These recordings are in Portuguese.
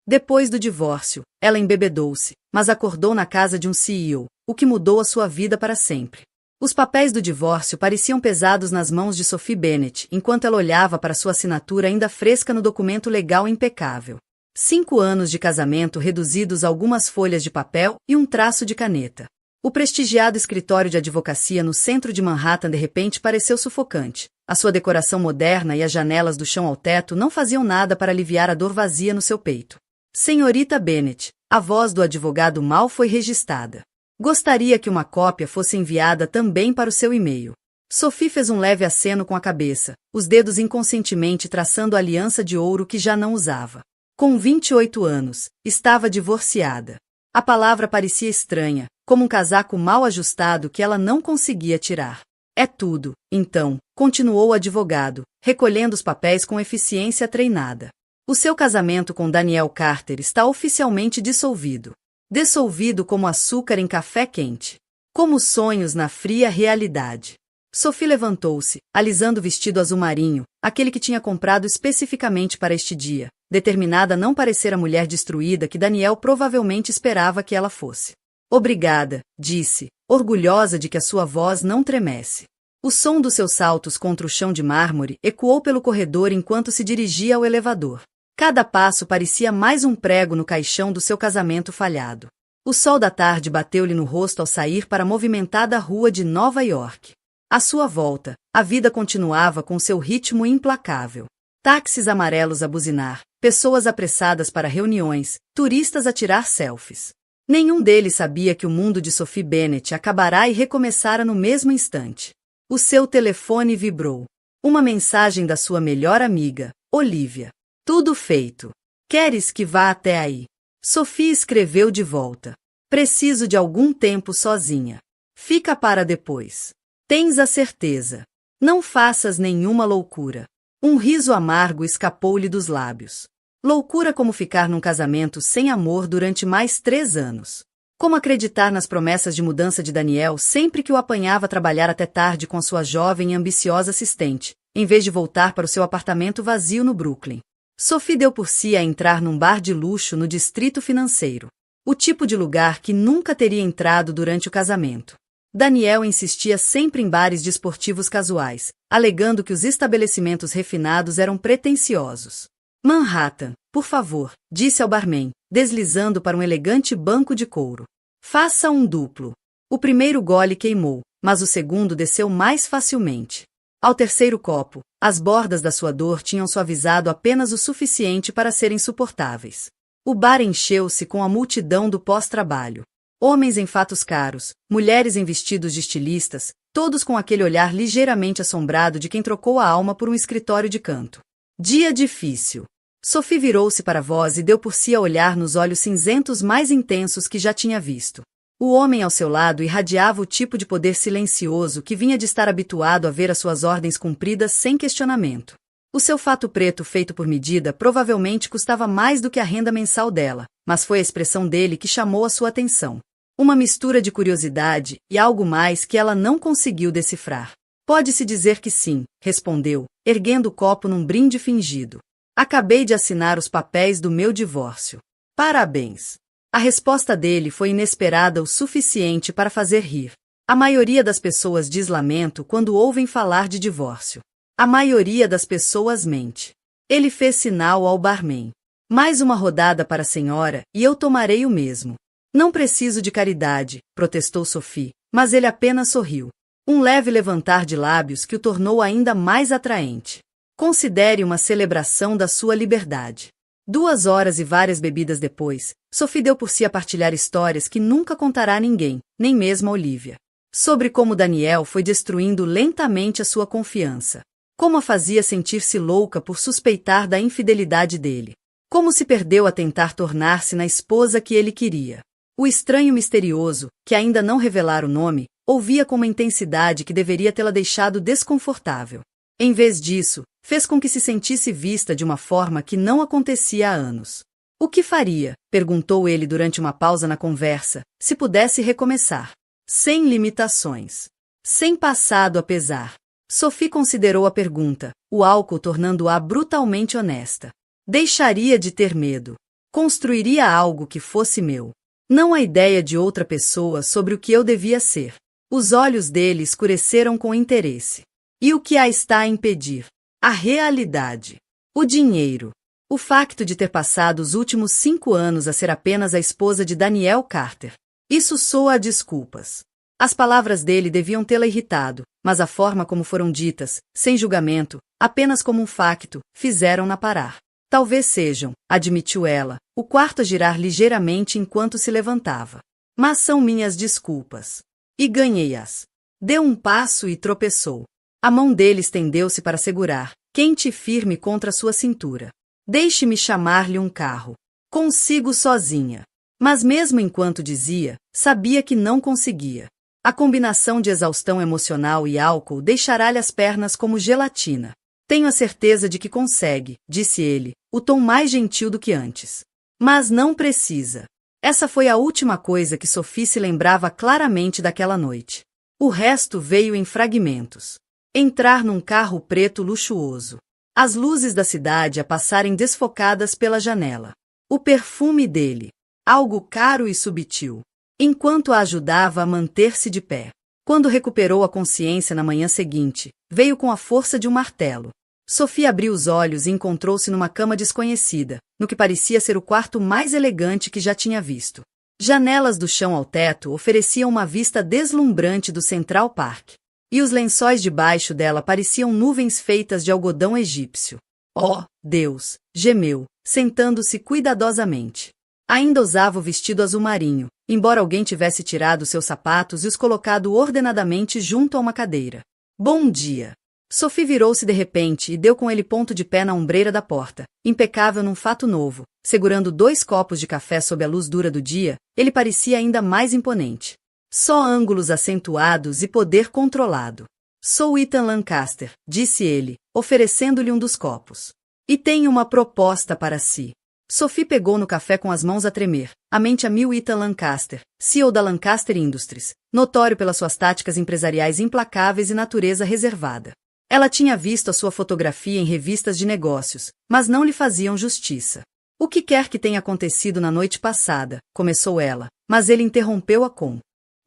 Depois do divórcio, ela embebedou-se, mas acordou na casa de um CEO, o que mudou a sua vida para sempre. Os papéis do divórcio pareciam pesados nas mãos de Sophie Bennet enquanto ela olhava para sua assinatura ainda fresca no documento legal impecável. 5 anos de casamento reduzidos a algumas folhas de papel e um traço de caneta. O prestigiado escritório de advocacia no centro de Manhattan de repente pareceu sufocante. A sua decoração moderna e as janelas do chão ao teto não faziam nada para aliviar a dor vazia no seu peito. Senhorita Bennet, a voz do advogado mal foi registrada. Gostaria que uma cópia fosse enviada também para o seu e-mail. Sophie fez um leve aceno com a cabeça, os dedos inconscientemente traçando a aliança de ouro que já não usava. Com 28 anos, estava divorciada. A palavra parecia estranha, como um casaco mal ajustado que ela não conseguia tirar. É tudo, então, continuou o advogado, recolhendo os papéis com eficiência treinada. O seu casamento com Daniel Carter está oficialmente dissolvido. Dissolvido como açúcar em café quente. Como sonhos na fria realidade. Sophie levantou-se, alisando o vestido azul marinho, aquele que tinha comprado especificamente para este dia, determinada a não parecer a mulher destruída que Daniel provavelmente esperava que ela fosse. Obrigada, disse, orgulhosa de que a sua voz não tremesse. O som dos seus saltos contra o chão de mármore ecoou pelo corredor enquanto se dirigia ao elevador. Cada passo parecia mais um prego no caixão do seu casamento falhado. O sol da tarde bateu-lhe no rosto ao sair para a movimentada rua de Nova York. À sua volta, a vida continuava com seu ritmo implacável. Táxis amarelos a buzinar, pessoas apressadas para reuniões, turistas a tirar selfies. Nenhum deles sabia que o mundo de Sophie Bennet acabará e recomeçara no mesmo instante. O seu telefone vibrou. Uma mensagem da sua melhor amiga, Olivia. Tudo feito. Queres que vá até aí? Sophie escreveu de volta. Preciso de algum tempo sozinha. Fica para depois. Tens a certeza. Não faças nenhuma loucura. Um riso amargo escapou-lhe dos lábios. Loucura como ficar num casamento sem amor durante mais 3 anos. Como acreditar nas promessas de mudança de Daniel sempre que o apanhava a trabalhar até tarde com a sua jovem e ambiciosa assistente, em vez de voltar para o seu apartamento vazio no Brooklyn. Sophie deu por si a entrar num bar de luxo no distrito financeiro. O tipo de lugar que nunca teria entrado durante o casamento. Daniel insistia sempre em bares desportivos casuais, alegando que os estabelecimentos refinados eram pretensiosos. Manhattan, por favor, disse ao barman, deslizando para um elegante banco de couro. Faça um duplo. O primeiro gole queimou, mas o segundo desceu mais facilmente. Ao terceiro copo, as bordas da sua dor tinham suavizado apenas o suficiente para serem suportáveis. O bar encheu-se com a multidão do pós-trabalho. Homens em fatos caros, mulheres em vestidos de estilistas, todos com aquele olhar ligeiramente assombrado de quem trocou a alma por um escritório de canto. Dia difícil. Sophie virou-se para a voz e deu por si a olhar nos olhos cinzentos mais intensos que já tinha visto. O homem ao seu lado irradiava o tipo de poder silencioso que vinha de estar habituado a ver as suas ordens cumpridas sem questionamento. O seu fato preto feito por medida provavelmente custava mais do que a renda mensal dela, mas foi a expressão dele que chamou a sua atenção. Uma mistura de curiosidade e algo mais que ela não conseguiu decifrar. Pode-se dizer que sim, respondeu, erguendo o copo num brinde fingido. Acabei de assinar os papéis do meu divórcio. Parabéns! A resposta dele foi inesperada o suficiente para fazer rir. A maioria das pessoas diz lamento quando ouvem falar de divórcio. A maioria das pessoas mente. Ele fez sinal ao barman. Mais uma rodada para a senhora e eu tomarei o mesmo. Não preciso de caridade, protestou Sophie, mas ele apenas sorriu. Um leve levantar de lábios que o tornou ainda mais atraente. Considere uma celebração da sua liberdade. 2 horas e várias bebidas depois, Sophie deu por si a partilhar histórias que nunca contará a ninguém, nem mesmo a Olivia. Sobre como Daniel foi destruindo lentamente a sua confiança. Como a fazia sentir-se louca por suspeitar da infidelidade dele. Como se perdeu a tentar tornar-se na esposa que ele queria. O estranho misterioso, que ainda não revelara o nome, ouvia com uma intensidade que deveria tê-la deixado desconfortável. Em vez disso, fez com que se sentisse vista de uma forma que não acontecia há anos. O que faria? Perguntou ele durante uma pausa na conversa, se pudesse recomeçar. Sem limitações. Sem passado a pesar. Sophie considerou a pergunta, o álcool tornando-a brutalmente honesta. Deixaria de ter medo. Construiria algo que fosse meu. Não a ideia de outra pessoa sobre o que eu devia ser. Os olhos dele escureceram com interesse. E o que a está a impedir? A realidade. O dinheiro. O facto de ter passado os últimos 5 anos a ser apenas a esposa de Daniel Carter. Isso soa a desculpas. As palavras dele deviam tê-la irritado, mas a forma como foram ditas, sem julgamento, apenas como um facto, fizeram-na parar. Talvez sejam, admitiu ela, o quarto a girar ligeiramente enquanto se levantava. Mas são minhas desculpas. E ganhei-as. Deu um passo e tropeçou. A mão dele estendeu-se para segurar, quente e firme contra sua cintura. Deixe-me chamar-lhe um carro. Consigo sozinha. Mas mesmo enquanto dizia, sabia que não conseguia. A combinação de exaustão emocional e álcool deixará-lhe as pernas como gelatina. Tenho a certeza de que consegue, disse ele, o tom mais gentil do que antes. Mas não precisa. Essa foi a última coisa que Sophie se lembrava claramente daquela noite. O resto veio em fragmentos. Entrar num carro preto luxuoso. As luzes da cidade a passarem desfocadas pela janela. O perfume dele. Algo caro e subtil. Enquanto a ajudava a manter-se de pé. Quando recuperou a consciência na manhã seguinte, veio com a força de um martelo. Sophie abriu os olhos e encontrou-se numa cama desconhecida, no que parecia ser o quarto mais elegante que já tinha visto. Janelas do chão ao teto ofereciam uma vista deslumbrante do Central Park. E os lençóis debaixo dela pareciam nuvens feitas de algodão egípcio. Oh, Deus! Gemeu, sentando-se cuidadosamente. Ainda usava o vestido azul marinho, embora alguém tivesse tirado seus sapatos e os colocado ordenadamente junto a uma cadeira. Bom dia! Sophie virou-se de repente e deu com ele ponto de pé na ombreira da porta, impecável num fato novo. Segurando 2 copos de café sob a luz dura do dia, ele parecia ainda mais imponente. Só ângulos acentuados e poder controlado. Sou Ethan Lancaster, disse ele, oferecendo-lhe um dos copos. E tenho uma proposta para si. Sophie pegou no café com as mãos a tremer, a mente a mil. Ethan Lancaster, CEO da Lancaster Industries, notório pelas suas táticas empresariais implacáveis e natureza reservada. Ela tinha visto a sua fotografia em revistas de negócios, mas não lhe faziam justiça. O que quer que tenha acontecido na noite passada, começou ela, mas ele interrompeu-a com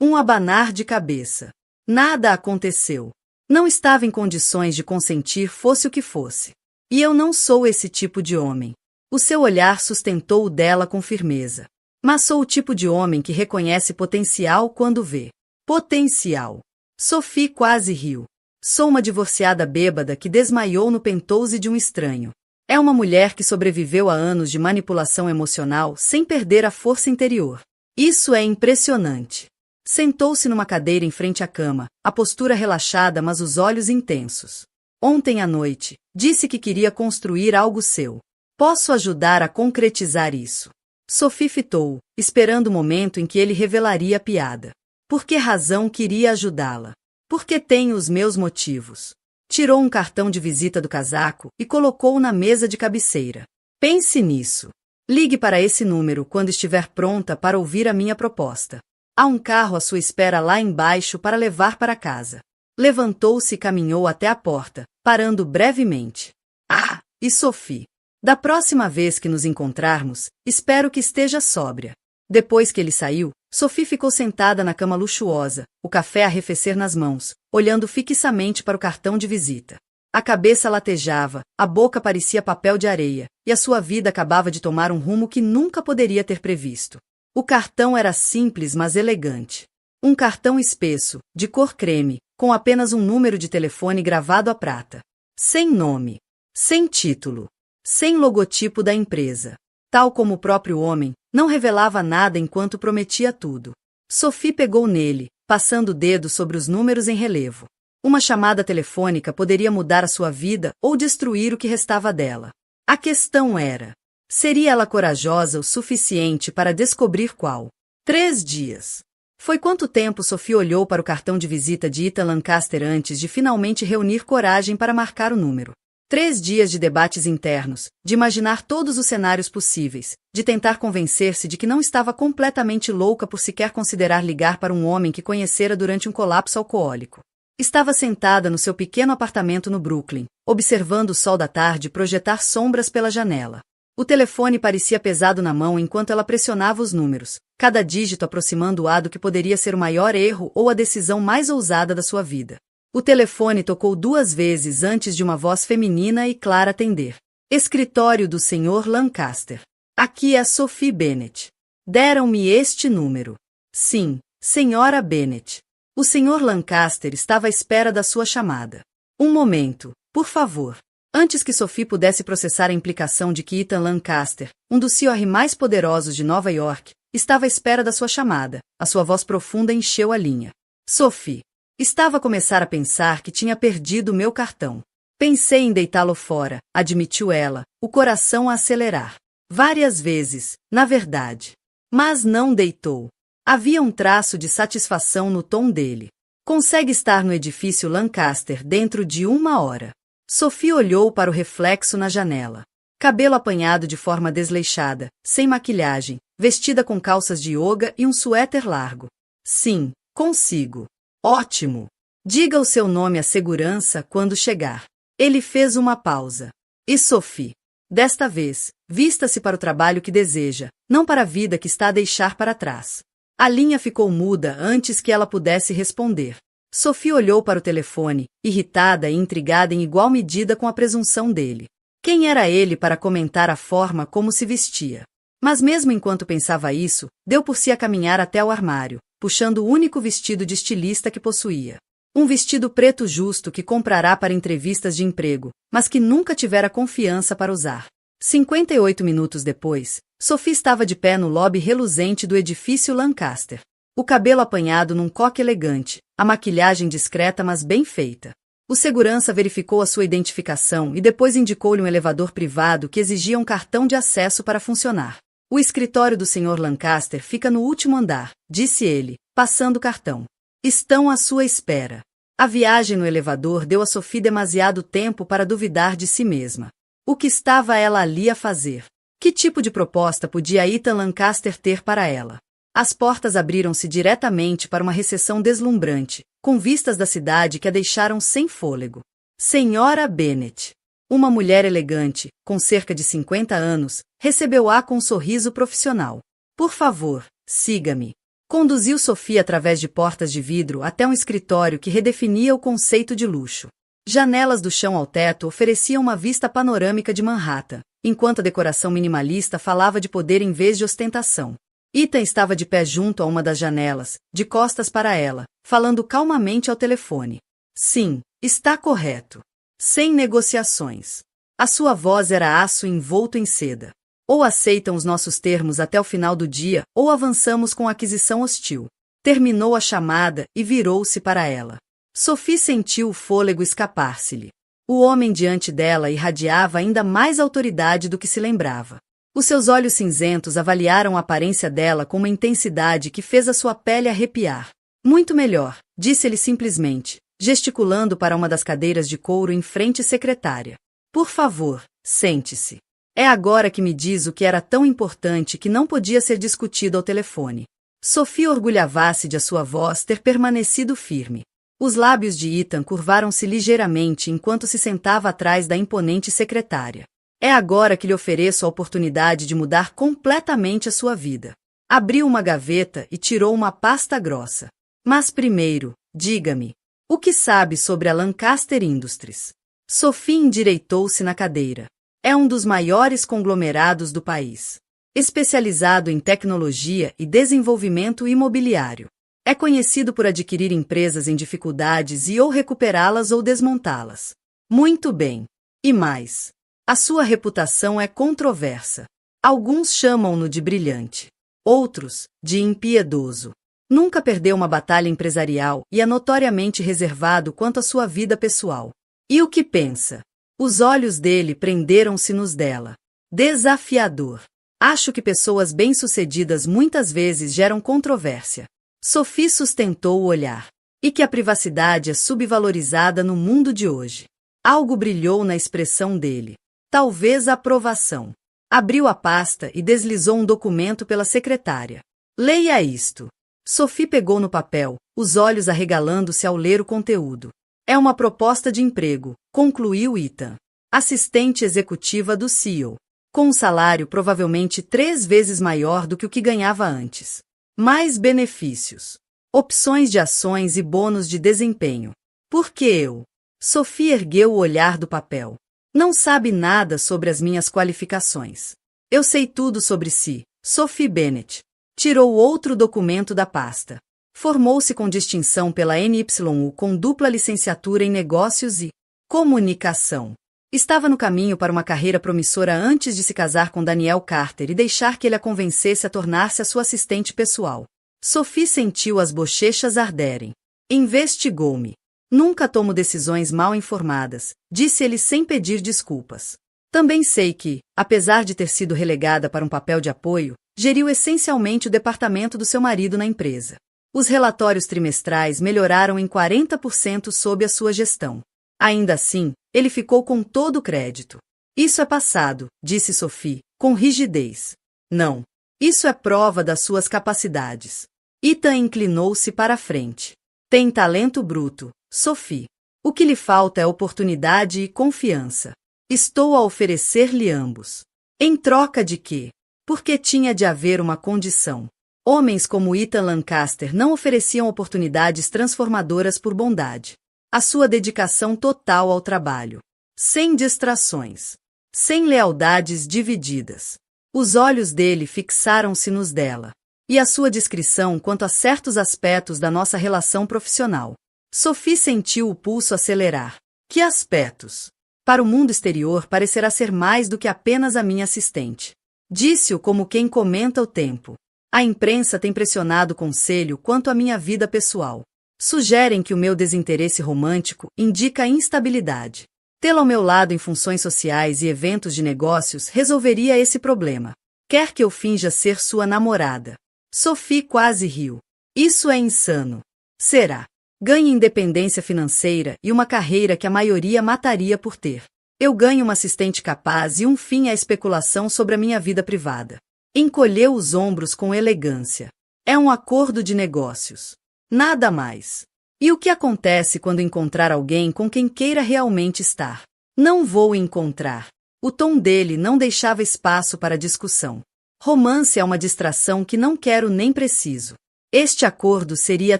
um abanar de cabeça. Nada aconteceu. Não estava em condições de consentir fosse o que fosse. E eu não sou esse tipo de homem. O seu olhar sustentou o dela com firmeza. Mas sou o tipo de homem que reconhece potencial quando vê. Potencial. Sophie quase riu. Sou uma divorciada bêbada que desmaiou no penthouse de um estranho. É uma mulher que sobreviveu a anos de manipulação emocional sem perder a força interior. Isso é impressionante. Sentou-se numa cadeira em frente à cama, a postura relaxada mas os olhos intensos. Ontem à noite, disse que queria construir algo seu. Posso ajudar a concretizar isso. Sophie fitou-o, esperando o momento em que ele revelaria a piada. Por que razão queria ajudá-la? Porque tenho os meus motivos. Tirou um cartão de visita do casaco e colocou-o na mesa de cabeceira. Pense nisso. Ligue para esse número quando estiver pronta para ouvir a minha proposta. Há um carro à sua espera lá embaixo para levar para casa. Levantou-se e caminhou até a porta, parando brevemente. Ah, e Sophie? Da próxima vez que nos encontrarmos, espero que esteja sóbria. Depois que ele saiu, Sophie ficou sentada na cama luxuosa, o café a arrefecer nas mãos, olhando fixamente para o cartão de visita. A cabeça latejava, a boca parecia papel de areia, e a sua vida acabava de tomar um rumo que nunca poderia ter previsto. O cartão era simples mas elegante. Um cartão espesso, de cor creme, com apenas um número de telefone gravado à prata. Sem nome. Sem título. Sem logotipo da empresa. Tal como o próprio homem, não revelava nada enquanto prometia tudo. Sophie pegou nele, passando o dedo sobre os números em relevo. Uma chamada telefônica poderia mudar a sua vida ou destruir o que restava dela. A questão era: seria ela corajosa o suficiente para descobrir qual? 3 dias. Foi quanto tempo Sophie olhou para o cartão de visita de Ethan Lancaster antes de finalmente reunir coragem para marcar o número. 3 dias de debates internos, de imaginar todos os cenários possíveis, de tentar convencer-se de que não estava completamente louca por sequer considerar ligar para um homem que conhecera durante um colapso alcoólico. Estava sentada no seu pequeno apartamento no Brooklyn, observando o sol da tarde projetar sombras pela janela. O telefone parecia pesado na mão enquanto ela pressionava os números, cada dígito aproximando-a do que poderia ser o maior erro ou a decisão mais ousada da sua vida. O telefone tocou 2 vezes antes de uma voz feminina e clara atender. Escritório do Sr. Lancaster. Aqui é Sophie Bennet. Deram-me este número. Sim, Senhora Bennet. O Sr. Lancaster estava à espera da sua chamada. Um momento, por favor. Antes que Sophie pudesse processar a implicação de que Ethan Lancaster, um dos CEOs mais poderosos de Nova York, estava à espera da sua chamada, a sua voz profunda encheu a linha. Sophie. Estava a começar a pensar que tinha perdido meu cartão. Pensei em deitá-lo fora, admitiu ela, o coração a acelerar. Várias vezes, na verdade. Mas não deitou. Havia um traço de satisfação no tom dele. Consegue estar no edifício Lancaster dentro de 1 hora. Sophie olhou para o reflexo na janela. Cabelo apanhado de forma desleixada, sem maquilhagem, vestida com calças de yoga e um suéter largo. Sim, consigo. Ótimo. Diga o seu nome à segurança quando chegar. Ele fez uma pausa. E Sophie? Desta vez, vista-se para o trabalho que deseja, não para a vida que está a deixar para trás. A linha ficou muda antes que ela pudesse responder. Sophie olhou para o telefone, irritada e intrigada em igual medida com a presunção dele. Quem era ele para comentar a forma como se vestia? Mas mesmo enquanto pensava isso, deu por si a caminhar até o armário, puxando o único vestido de estilista que possuía. Um vestido preto justo que comprará para entrevistas de emprego, mas que nunca tivera confiança para usar. 58 minutos depois, Sophie estava de pé no lobby reluzente do edifício Lancaster. O cabelo apanhado num coque elegante, a maquilhagem discreta mas bem feita. O segurança verificou a sua identificação e depois indicou-lhe um elevador privado que exigia um cartão de acesso para funcionar. O escritório do Sr. Lancaster fica no último andar, disse ele, passando o cartão. Estão à sua espera. A viagem no elevador deu a Sophie demasiado tempo para duvidar de si mesma. O que estava ela ali a fazer? Que tipo de proposta podia Ethan Lancaster ter para ela? As portas abriram-se diretamente para uma recepção deslumbrante, com vistas da cidade que a deixaram sem fôlego. Senhora Bennet. Uma mulher elegante, com cerca de 50 anos, recebeu-a com um sorriso profissional. Por favor, siga-me. Conduziu Sophie através de portas de vidro até um escritório que redefinia o conceito de luxo. Janelas do chão ao teto ofereciam uma vista panorâmica de Manhattan, enquanto a decoração minimalista falava de poder em vez de ostentação. Ethan estava de pé junto a uma das janelas, de costas para ela, falando calmamente ao telefone. Sim, está correto. Sem negociações. A sua voz era aço envolto em seda. Ou aceitam os nossos termos até o final do dia, ou avançamos com a aquisição hostil. Terminou a chamada e virou-se para ela. Sophie sentiu o fôlego escapar-se-lhe. O homem diante dela irradiava ainda mais autoridade do que se lembrava. Os seus olhos cinzentos avaliaram a aparência dela com uma intensidade que fez a sua pele arrepiar. Muito melhor, disse ele simplesmente, gesticulando para uma das cadeiras de couro em frente à secretária. Por favor, sente-se. É agora que me diz o que era tão importante que não podia ser discutido ao telefone. Sophie orgulhava-se de a sua voz ter permanecido firme. Os lábios de Ethan curvaram-se ligeiramente enquanto se sentava atrás da imponente secretária. É agora que lhe ofereço a oportunidade de mudar completamente a sua vida. Abriu uma gaveta e tirou uma pasta grossa. Mas primeiro, diga-me, o que sabe sobre a Lancaster Industries? Sophie endireitou-se na cadeira. É um dos maiores conglomerados do país. Especializado em tecnologia e desenvolvimento imobiliário. É conhecido por adquirir empresas em dificuldades e ou recuperá-las ou desmontá-las. Muito bem. E mais. A sua reputação é controversa. Alguns chamam-no de brilhante. Outros, de impiedoso. Nunca perdeu uma batalha empresarial e é notoriamente reservado quanto à sua vida pessoal. E o que pensa? Os olhos dele prenderam-se nos dela. Desafiador. Acho que pessoas bem-sucedidas muitas vezes geram controvérsia. Sophie sustentou o olhar. E que a privacidade é subvalorizada no mundo de hoje. Algo brilhou na expressão dele. Talvez a aprovação. Abriu a pasta e deslizou um documento pela secretária. Leia isto. Sophie pegou no papel, os olhos arregalando-se ao ler o conteúdo. É uma proposta de emprego, concluiu Ethan. Assistente executiva do CEO. com um salário provavelmente 3 vezes maior do que o que ganhava antes. Mais benefícios, opções de ações e bônus de desempenho. Por que eu? Sophie ergueu o olhar do papel. Não sabe nada sobre as minhas qualificações. Eu sei tudo sobre si, Sophie Bennet. Tirou outro documento da pasta. Formou-se com distinção pela NYU com dupla licenciatura em Negócios e Comunicação. Estava no caminho para uma carreira promissora antes de se casar com Daniel Carter e deixar que ele a convencesse a tornar-se a sua assistente pessoal. Sophie sentiu as bochechas arderem. Investigou-me. Nunca tomo decisões mal informadas, disse ele sem pedir desculpas. Também sei que, apesar de ter sido relegada para um papel de apoio, geriu essencialmente o departamento do seu marido na empresa. Os relatórios trimestrais melhoraram em 40% sob a sua gestão. Ainda assim, ele ficou com todo o crédito. Isso é passado, disse Sophie, com rigidez. Não. Isso é prova das suas capacidades. Ethan inclinou-se para a frente. Tem talento bruto, Sophie. O que lhe falta é oportunidade e confiança. Estou a oferecer-lhe ambos. Em troca de quê? Porque tinha de haver uma condição. Homens como Ethan Lancaster não ofereciam oportunidades transformadoras por bondade. A sua dedicação total ao trabalho. Sem distrações. Sem lealdades divididas. Os olhos dele fixaram-se nos dela. E a sua descrição quanto a certos aspectos da nossa relação profissional. Sophie sentiu o pulso acelerar. Que aspectos? Para o mundo exterior parecerá ser mais do que apenas a minha assistente. Disse-o como quem comenta o tempo. A imprensa tem pressionado o conselho quanto à minha vida pessoal. Sugerem que o meu desinteresse romântico indica instabilidade. Tê-lo ao meu lado em funções sociais e eventos de negócios resolveria esse problema. Quer que eu finja ser sua namorada? Sophie quase riu. Isso é insano. Será. Ganhe independência financeira e uma carreira que a maioria mataria por ter. Eu ganho uma assistente capaz e um fim à especulação sobre a minha vida privada. Encolheu os ombros com elegância. É um acordo de negócios. Nada mais. E o que acontece quando encontrar alguém com quem queira realmente estar? Não vou encontrar. O tom dele não deixava espaço para discussão. Romance é uma distração que não quero nem preciso. Este acordo seria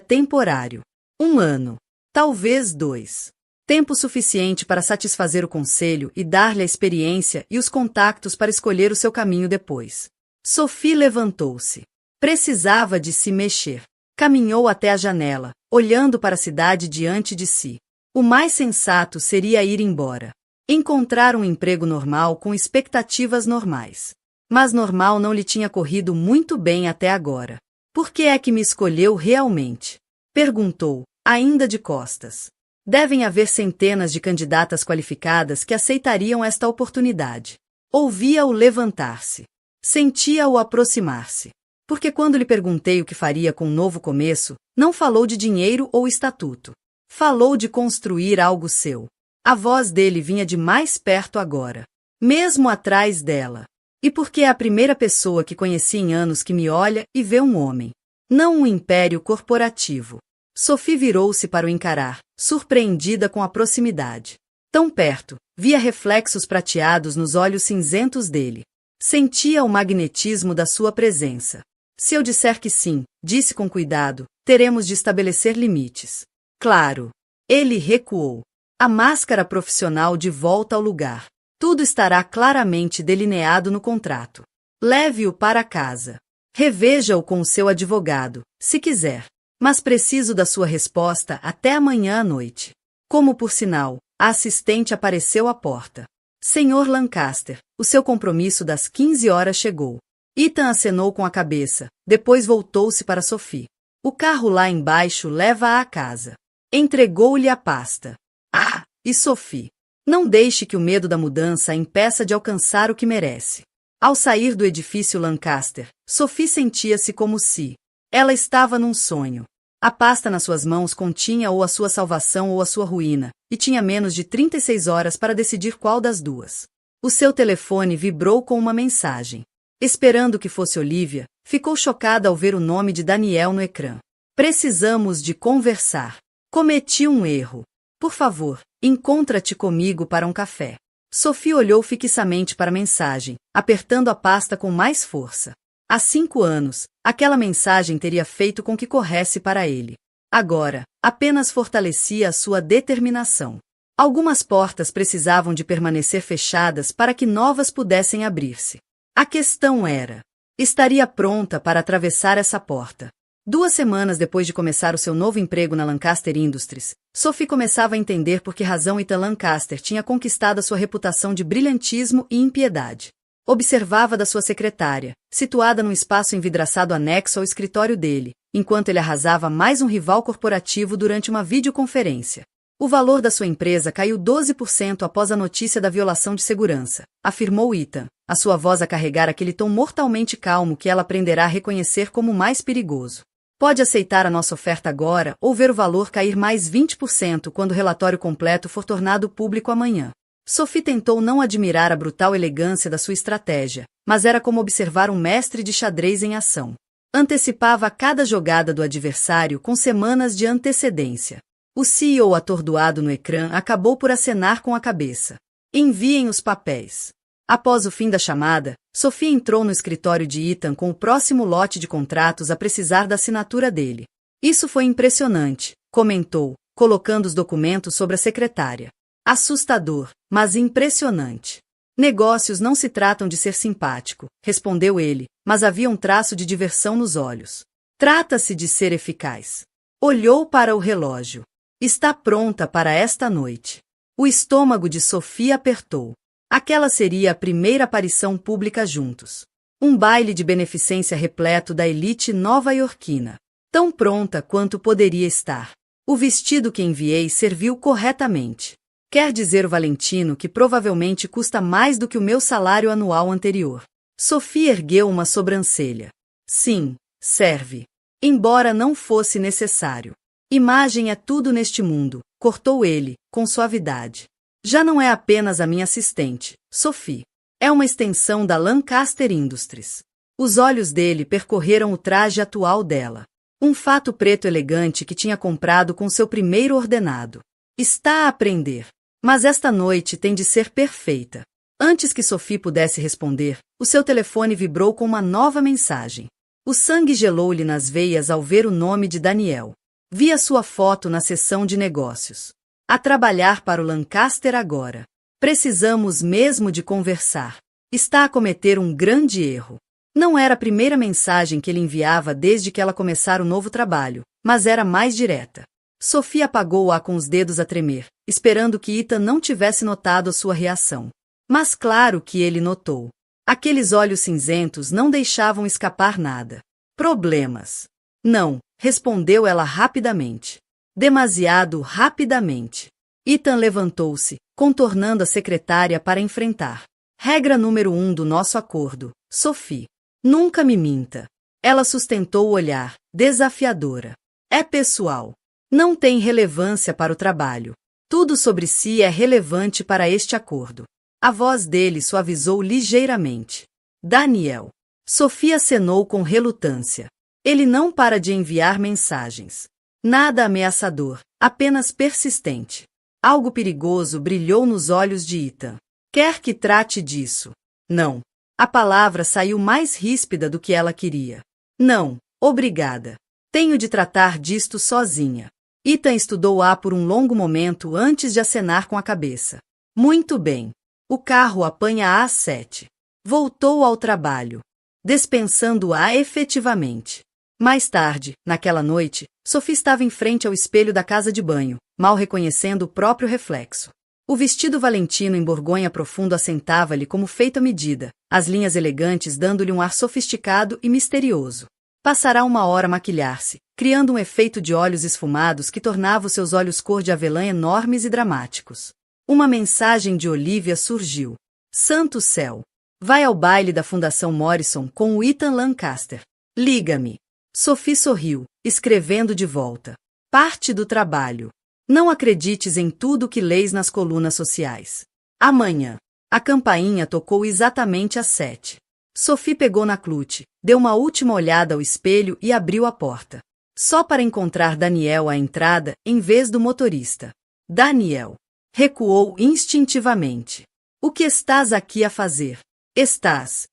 temporário. 1 ano. Talvez 2. Tempo suficiente para satisfazer o conselho e dar-lhe a experiência e os contactos para escolher o seu caminho depois. Sophie levantou-se. Precisava de se mexer. Caminhou até a janela, olhando para a cidade diante de si. O mais sensato seria ir embora. Encontrar um emprego normal com expectativas normais. Mas normal não lhe tinha corrido muito bem até agora. Por que é que me escolheu realmente? Perguntou, ainda de costas. Devem haver centenas de candidatas qualificadas que aceitariam esta oportunidade. Ouvia-o levantar-se. Sentia-o aproximar-se. Porque quando lhe perguntei o que faria com um novo começo, não falou de dinheiro ou estatuto. Falou de construir algo seu. A voz dele vinha de mais perto agora. Mesmo atrás dela. E porque é a primeira pessoa que conheci em anos que me olha e vê um homem. Não um império corporativo. Sophie virou-se para o encarar, surpreendida com a proximidade. Tão perto, via reflexos prateados nos olhos cinzentos dele. Sentia o magnetismo da sua presença. Se eu disser que sim, disse com cuidado, teremos de estabelecer limites. Claro. Ele recuou. A máscara profissional de volta ao lugar. Tudo estará claramente delineado no contrato. Leve-o para casa. Reveja-o com o seu advogado, se quiser. Mas preciso da sua resposta até amanhã à noite. Como por sinal, a assistente apareceu à porta. Senhor Lancaster, o seu compromisso das 15 horas chegou. Ethan acenou com a cabeça, depois voltou-se para Sophie. O carro lá embaixo leva-a à casa. Entregou-lhe a pasta. Ah, e Sophie? Não deixe que o medo da mudança a impeça de alcançar o que merece. Ao sair do edifício Lancaster, Sophie sentia-se como se ela estava num sonho. A pasta nas suas mãos continha ou a sua salvação ou a sua ruína, e tinha menos de 36 horas para decidir qual das duas. O seu telefone vibrou com uma mensagem. Esperando que fosse Olivia, ficou chocada ao ver o nome de Daniel no ecrã. Precisamos de conversar. Cometi um erro. Por favor, encontra-te comigo para um café. Sophie olhou fixamente para a mensagem, apertando a pasta com mais força. Há 5 anos, aquela mensagem teria feito com que corresse para ele. Agora, apenas fortalecia a sua determinação. Algumas portas precisavam de permanecer fechadas para que novas pudessem abrir-se. A questão era: estaria pronta para atravessar essa porta? 2 semanas depois de começar o seu novo emprego na Lancaster Industries, Sophie começava a entender por que razão Ethan Lancaster tinha conquistado a sua reputação de brilhantismo e impiedade. Observava da sua secretária, situada num espaço envidraçado anexo ao escritório dele, enquanto ele arrasava mais um rival corporativo durante uma videoconferência. O valor da sua empresa caiu 12% após a notícia da violação de segurança, afirmou Ethan, a sua voz a carregar aquele tom mortalmente calmo que ela aprenderá a reconhecer como o mais perigoso. Pode aceitar a nossa oferta agora ou ver o valor cair mais 20% quando o relatório completo for tornado público amanhã. Sophie tentou não admirar a brutal elegância da sua estratégia, mas era como observar um mestre de xadrez em ação. Antecipava cada jogada do adversário com semanas de antecedência. O CEO atordoado no ecrã acabou por acenar com a cabeça. Enviem os papéis. Após o fim da chamada, Sophie entrou no escritório de Ethan com o próximo lote de contratos a precisar da assinatura dele. Isso foi impressionante, comentou, colocando os documentos sobre a secretária. Assustador, mas impressionante. Negócios não se tratam de ser simpático, respondeu ele, mas havia um traço de diversão nos olhos. Trata-se de ser eficaz. Olhou para o relógio. Está pronta para esta noite. O estômago de Sophie apertou. Aquela seria a primeira aparição pública juntos. Um baile de beneficência repleto da elite nova-iorquina. Tão pronta quanto poderia estar. O vestido que enviei serviu corretamente. Quer dizer o Valentino que provavelmente custa mais do que o meu salário anual anterior. Sophie ergueu uma sobrancelha. Sim, serve. Embora não fosse necessário. Imagem é tudo neste mundo, cortou ele, com suavidade. Já não é apenas a minha assistente, Sophie. É uma extensão da Lancaster Industries. Os olhos dele percorreram o traje atual dela. Um fato preto elegante que tinha comprado com seu primeiro ordenado. Está a aprender. Mas esta noite tem de ser perfeita. Antes que Sophie pudesse responder, o seu telefone vibrou com uma nova mensagem. O sangue gelou-lhe nas veias ao ver o nome de Daniel. Via sua foto na seção de negócios. A trabalhar para o Lancaster agora. Precisamos mesmo de conversar. Está a cometer um grande erro. Não era a primeira mensagem que ele enviava desde que ela começara o novo trabalho, mas era mais direta. Sophie apagou-a com os dedos a tremer, esperando que Ethan não tivesse notado a sua reação. Mas claro que ele notou. Aqueles olhos cinzentos não deixavam escapar nada. Problemas. Não, respondeu ela rapidamente. Demasiado rapidamente. Ethan levantou-se, contornando a secretária para enfrentar. Regra número 1 do nosso acordo, Sophie. Nunca me minta. Ela sustentou o olhar, desafiadora. É pessoal. Não tem relevância para o trabalho. Tudo sobre si é relevante para este acordo. A voz dele suavizou ligeiramente. Daniel. Sophie acenou com relutância. Ele não para de enviar mensagens. Nada ameaçador, apenas persistente. Algo perigoso brilhou nos olhos de Ethan. Quer que trate disso? Não. A palavra saiu mais ríspida do que ela queria. Não, obrigada. Tenho de tratar disto sozinha. Ethan estudou-a por um longo momento antes de acenar com a cabeça. Muito bem. O carro apanha às 7. Voltou ao trabalho, dispensando-a efetivamente. Mais tarde, naquela noite, Sophie estava em frente ao espelho da casa de banho, mal reconhecendo o próprio reflexo. O vestido valentino em borgonha profundo assentava-lhe como feito à medida, as linhas elegantes dando-lhe um ar sofisticado e misterioso. Passará 1 hora a maquilhar-se, criando um efeito de olhos esfumados que tornava os seus olhos cor de avelã enormes e dramáticos. Uma mensagem de Olivia surgiu. Santo céu! Vai ao baile da Fundação Morrison com o Ethan Lancaster. Liga-me. Sophie sorriu, escrevendo de volta. Parte do trabalho. Não acredites em tudo que leis nas colunas sociais. Amanhã. A campainha tocou exatamente às 7. Sophie pegou na clutch, deu uma última olhada ao espelho e abriu a porta. Só para encontrar Daniel à entrada, em vez do motorista. Daniel. Recuou instintivamente. O que estás aqui a fazer? Estás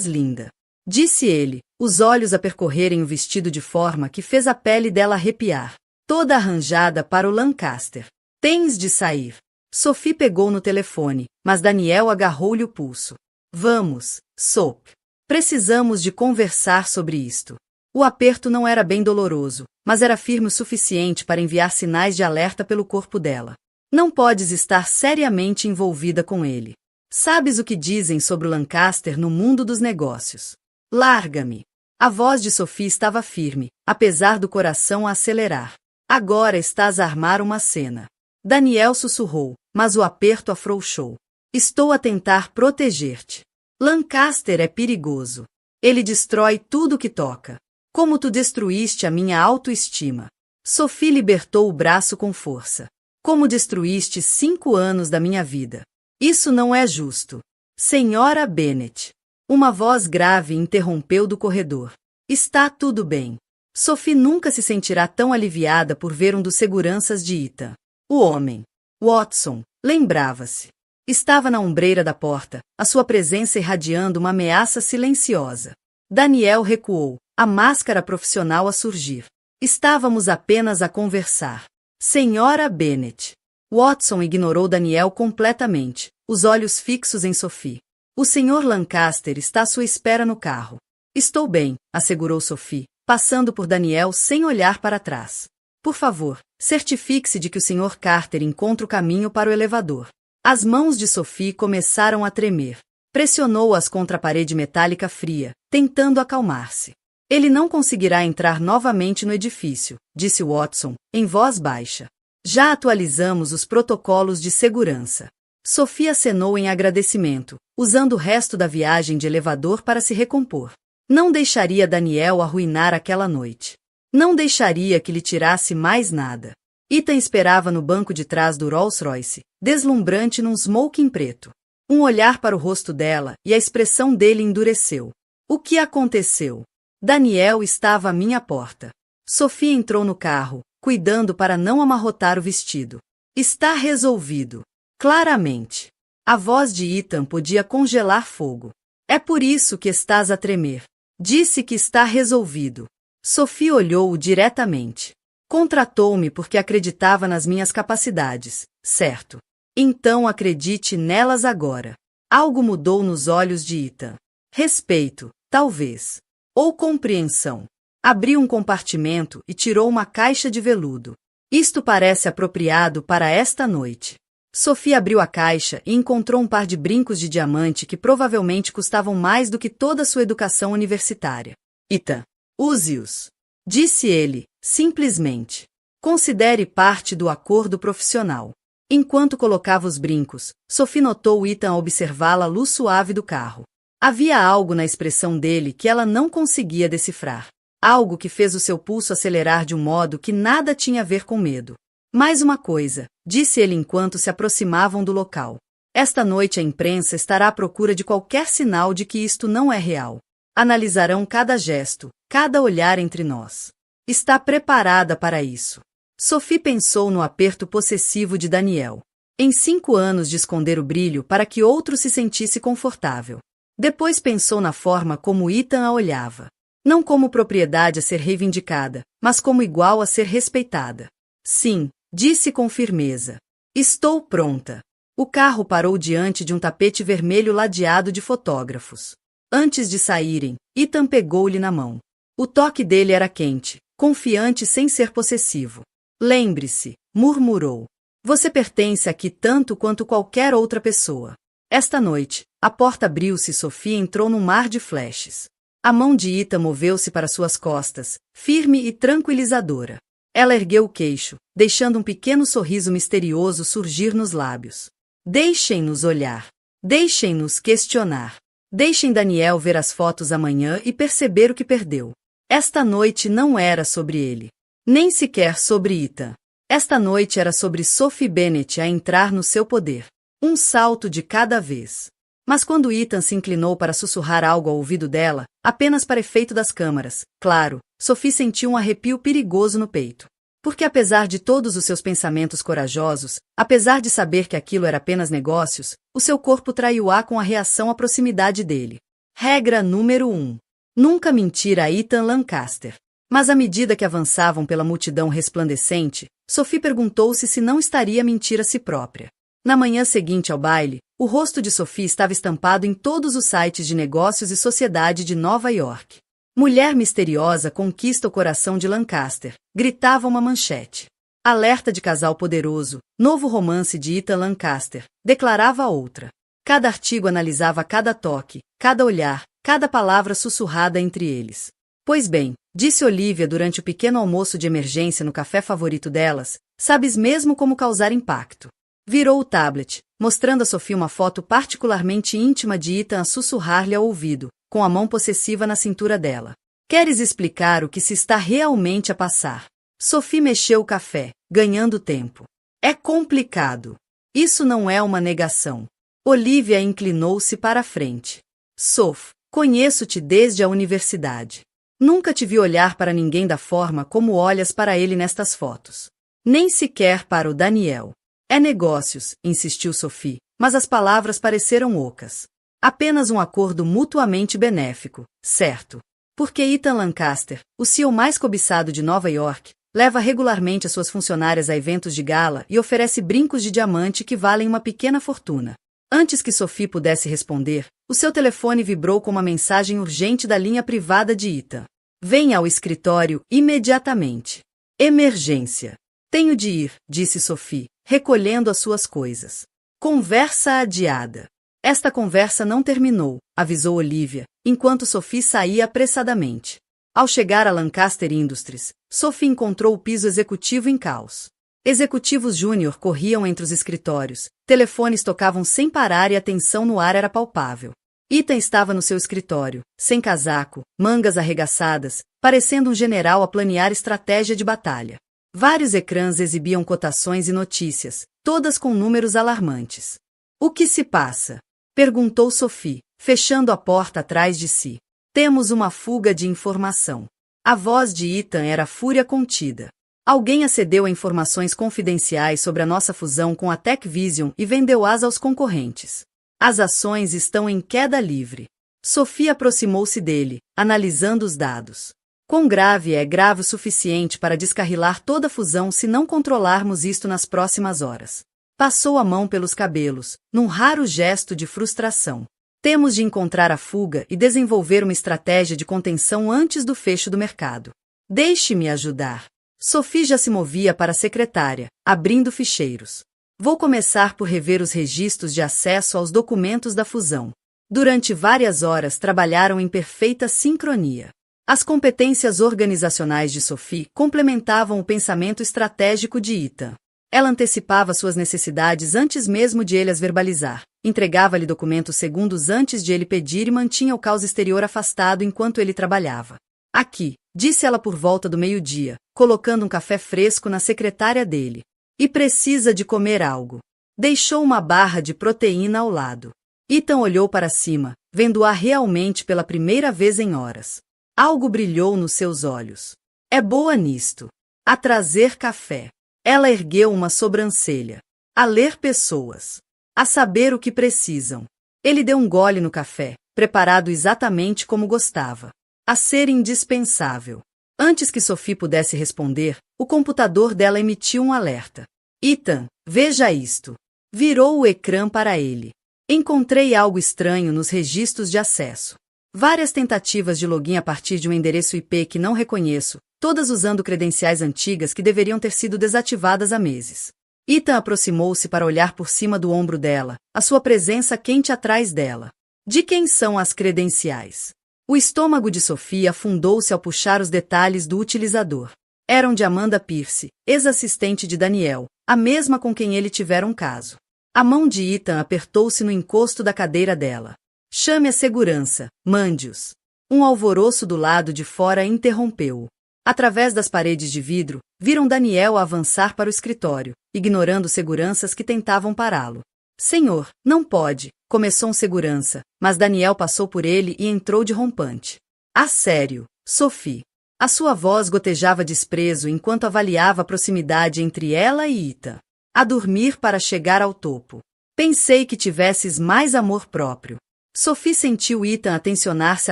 linda. Disse ele, os olhos a percorrerem o vestido de forma que fez a pele dela arrepiar. Toda arranjada para o Lancaster. Tens de sair. Sophie pegou no telefone, mas Daniel agarrou-lhe o pulso. Vamos, Soap. Precisamos de conversar sobre isto. O aperto não era bem doloroso, mas era firme o suficiente para enviar sinais de alerta pelo corpo dela. Não podes estar seriamente envolvida com ele. Sabes o que dizem sobre o Lancaster no mundo dos negócios. Larga-me. A voz de Sophie estava firme, apesar do coração a acelerar. Agora estás a armar uma cena. Daniel sussurrou, mas o aperto afrouxou. Estou a tentar proteger-te. Lancaster é perigoso. Ele destrói tudo que toca. Como tu destruíste a minha autoestima. Sophie libertou o braço com força. Como destruíste 5 anos da minha vida. Isso não é justo. Senhora Bennet. Uma voz grave interrompeu do corredor. Está tudo bem. Sophie nunca se sentirá tão aliviada por ver um dos seguranças de Ethan. O homem. Watson. Lembrava-se. Estava na ombreira da porta, a sua presença irradiando uma ameaça silenciosa. Daniel recuou, a máscara profissional a surgir. Estávamos apenas a conversar. Senhora Bennet. Watson ignorou Daniel completamente, os olhos fixos em Sophie. O Sr. Lancaster está à sua espera no carro. Estou bem, assegurou Sophie, passando por Daniel sem olhar para trás. Por favor, certifique-se de que o Sr. Carter encontra o caminho para o elevador. As mãos de Sophie começaram a tremer. Pressionou-as contra a parede metálica fria, tentando acalmar-se. Ele não conseguirá entrar novamente no edifício, disse Watson, em voz baixa. Já atualizamos os protocolos de segurança. Sophie acenou em agradecimento, usando o resto da viagem de elevador para se recompor. Não deixaria Daniel arruinar aquela noite. Não deixaria que lhe tirasse mais nada. Ethan esperava no banco de trás do Rolls-Royce, deslumbrante num smoking preto. Um olhar para o rosto dela e a expressão dele endureceu. O que aconteceu? Daniel estava à minha porta. Sophie entrou no carro, cuidando para não amarrotar o vestido. Está resolvido. Claramente. A voz de Ethan podia congelar fogo. É por isso que estás a tremer. Disse que está resolvido. Sophie olhou-o diretamente. Contratou-me porque acreditava nas minhas capacidades, certo? Então acredite nelas agora. Algo mudou nos olhos de Ethan. Respeito, talvez. Ou compreensão. Abriu um compartimento e tirou uma caixa de veludo. Isto parece apropriado para esta noite. Sophie abriu a caixa e encontrou um par de brincos de diamante que provavelmente custavam mais do que toda sua educação universitária. Ethan, use-os. Disse ele, simplesmente. Considere parte do acordo profissional. Enquanto colocava os brincos, Sophie notou Ethan a observá-la à luz suave do carro. Havia algo na expressão dele que ela não conseguia decifrar. Algo que fez o seu pulso acelerar de um modo que nada tinha a ver com medo. Mais uma coisa, disse ele enquanto se aproximavam do local. Esta noite a imprensa estará à procura de qualquer sinal de que isto não é real. Analisarão cada gesto, cada olhar entre nós. Está preparada para isso. Sophie pensou no aperto possessivo de Daniel. Em 5 anos de esconder o brilho para que outro se sentisse confortável. Depois pensou na forma como Ethan a olhava. Não como propriedade a ser reivindicada, mas como igual a ser respeitada. Sim, disse com firmeza. Estou pronta. O carro parou diante de um tapete vermelho ladeado de fotógrafos. Antes de saírem, Ethan pegou-lhe na mão. O toque dele era quente, confiante sem ser possessivo. Lembre-se, murmurou. Você pertence aqui tanto quanto qualquer outra pessoa. Esta noite, a porta abriu-se e Sophie entrou num mar de flashes. A mão de Ethan moveu-se para suas costas, firme e tranquilizadora. Ela ergueu o queixo, deixando um pequeno sorriso misterioso surgir nos lábios. Deixem-nos olhar. Deixem-nos questionar. Deixem Daniel ver as fotos amanhã e perceber o que perdeu. Esta noite não era sobre ele. Nem sequer sobre Ethan. Esta noite era sobre Sophie Bennet a entrar no seu poder. Um salto de cada vez. Mas quando Ethan se inclinou para sussurrar algo ao ouvido dela, apenas para efeito das câmaras, claro, Sophie sentiu um arrepio perigoso no peito. Porque apesar de todos os seus pensamentos corajosos, apesar de saber que aquilo era apenas negócios, o seu corpo traiu-a com a reação à proximidade dele. Regra número 1. Nunca mentir a Ethan Lancaster. Mas à medida que avançavam pela multidão resplandecente, Sophie perguntou-se se não estaria a mentir a si própria. Na manhã seguinte ao baile, o rosto de Sophie estava estampado em todos os sites de negócios e sociedade de Nova York. Mulher misteriosa conquista o coração de Lancaster, gritava uma manchete. Alerta de casal poderoso, novo romance de Ethan Lancaster, declarava outra. Cada artigo analisava cada toque, cada olhar, cada palavra sussurrada entre eles. Pois bem, disse Olivia durante o pequeno almoço de emergência no café favorito delas, sabes mesmo como causar impacto. Virou o tablet, mostrando a Sophie uma foto particularmente íntima de Ethan a sussurrar-lhe ao ouvido, com a mão possessiva na cintura dela. Queres explicar o que se está realmente a passar? Sophie mexeu o café, ganhando tempo. É complicado. Isso não é uma negação. Olivia inclinou-se para a frente. Soph, conheço-te desde a universidade. Nunca te vi olhar para ninguém da forma como olhas para ele nestas fotos. Nem sequer para o Daniel. É negócios, insistiu Sophie, mas as palavras pareceram ocas. Apenas um acordo mutuamente benéfico, certo? Porque Ethan Lancaster, o CEO mais cobiçado de Nova York, leva regularmente as suas funcionárias a eventos de gala e oferece brincos de diamante que valem uma pequena fortuna. Antes que Sophie pudesse responder, o seu telefone vibrou com uma mensagem urgente da linha privada de Ethan. Venha ao escritório imediatamente. Emergência. Tenho de ir, disse Sophie, recolhendo as suas coisas. Conversa adiada. Esta conversa não terminou, avisou Olivia, enquanto Sophie saía apressadamente. Ao chegar a Lancaster Industries, Sophie encontrou o piso executivo em caos. Executivos júnior corriam entre os escritórios, telefones tocavam sem parar e a tensão no ar era palpável. Ethan estava no seu escritório, sem casaco, mangas arregaçadas, parecendo um general a planear estratégia de batalha. Vários ecrãs exibiam cotações e notícias, todas com números alarmantes. O que se passa? Perguntou Sophie, fechando a porta atrás de si. Temos uma fuga de informação. A voz de Ethan era fúria contida. Alguém acedeu a informações confidenciais sobre a nossa fusão com a TechVision e vendeu-as aos concorrentes. As ações estão em queda livre. Sophie aproximou-se dele, analisando os dados. Quão grave é grave o suficiente para descarrilar toda a fusão se não controlarmos isto nas próximas horas? Passou a mão pelos cabelos, num raro gesto de frustração. Temos de encontrar a fuga e desenvolver uma estratégia de contenção antes do fecho do mercado. Deixe-me ajudar. Sophie já se movia para a secretária, abrindo ficheiros. Vou começar por rever os registros de acesso aos documentos da fusão. Durante várias horas trabalharam em perfeita sincronia. As competências organizacionais de Sophie complementavam o pensamento estratégico de Ethan. Ela antecipava suas necessidades antes mesmo de ele as verbalizar, entregava-lhe documentos segundos antes de ele pedir e mantinha o caos exterior afastado enquanto ele trabalhava. Aqui, disse ela por volta do meio-dia, colocando um café fresco na secretária dele. E precisa de comer algo. Deixou uma barra de proteína ao lado. Ethan olhou para cima, vendo-a realmente pela primeira vez em horas. Algo brilhou nos seus olhos. É boa nisto. A trazer café. Ela ergueu uma sobrancelha. A ler pessoas. A saber o que precisam. Ele deu um gole no café, preparado exatamente como gostava. A ser indispensável. Antes que Sophie pudesse responder, o computador dela emitiu um alerta. Ethan, veja isto. Virou o ecrã para ele. Encontrei algo estranho nos registros de acesso. Várias tentativas de login a partir de um endereço IP que não reconheço, todas usando credenciais antigas que deveriam ter sido desativadas há meses. Ethan aproximou-se para olhar por cima do ombro dela, a sua presença quente atrás dela. De quem são as credenciais? O estômago de Sophie afundou-se ao puxar os detalhes do utilizador. Eram de Amanda Pierce, ex-assistente de Daniel, a mesma com quem ele tivera um caso. A mão de Ethan apertou-se no encosto da cadeira dela. Chame a segurança, mande-os. Um alvoroço do lado de fora interrompeu-o. Através das paredes de vidro, viram Daniel avançar para o escritório, ignorando seguranças que tentavam pará-lo. Senhor, não pode, começou um segurança, mas Daniel passou por ele e entrou de rompante. A sério, Sophie. A sua voz gotejava desprezo enquanto avaliava a proximidade entre ela e Ethan. A dormir para chegar ao topo. Pensei que tivesses mais amor próprio. Sophie sentiu Ethan atencionar-se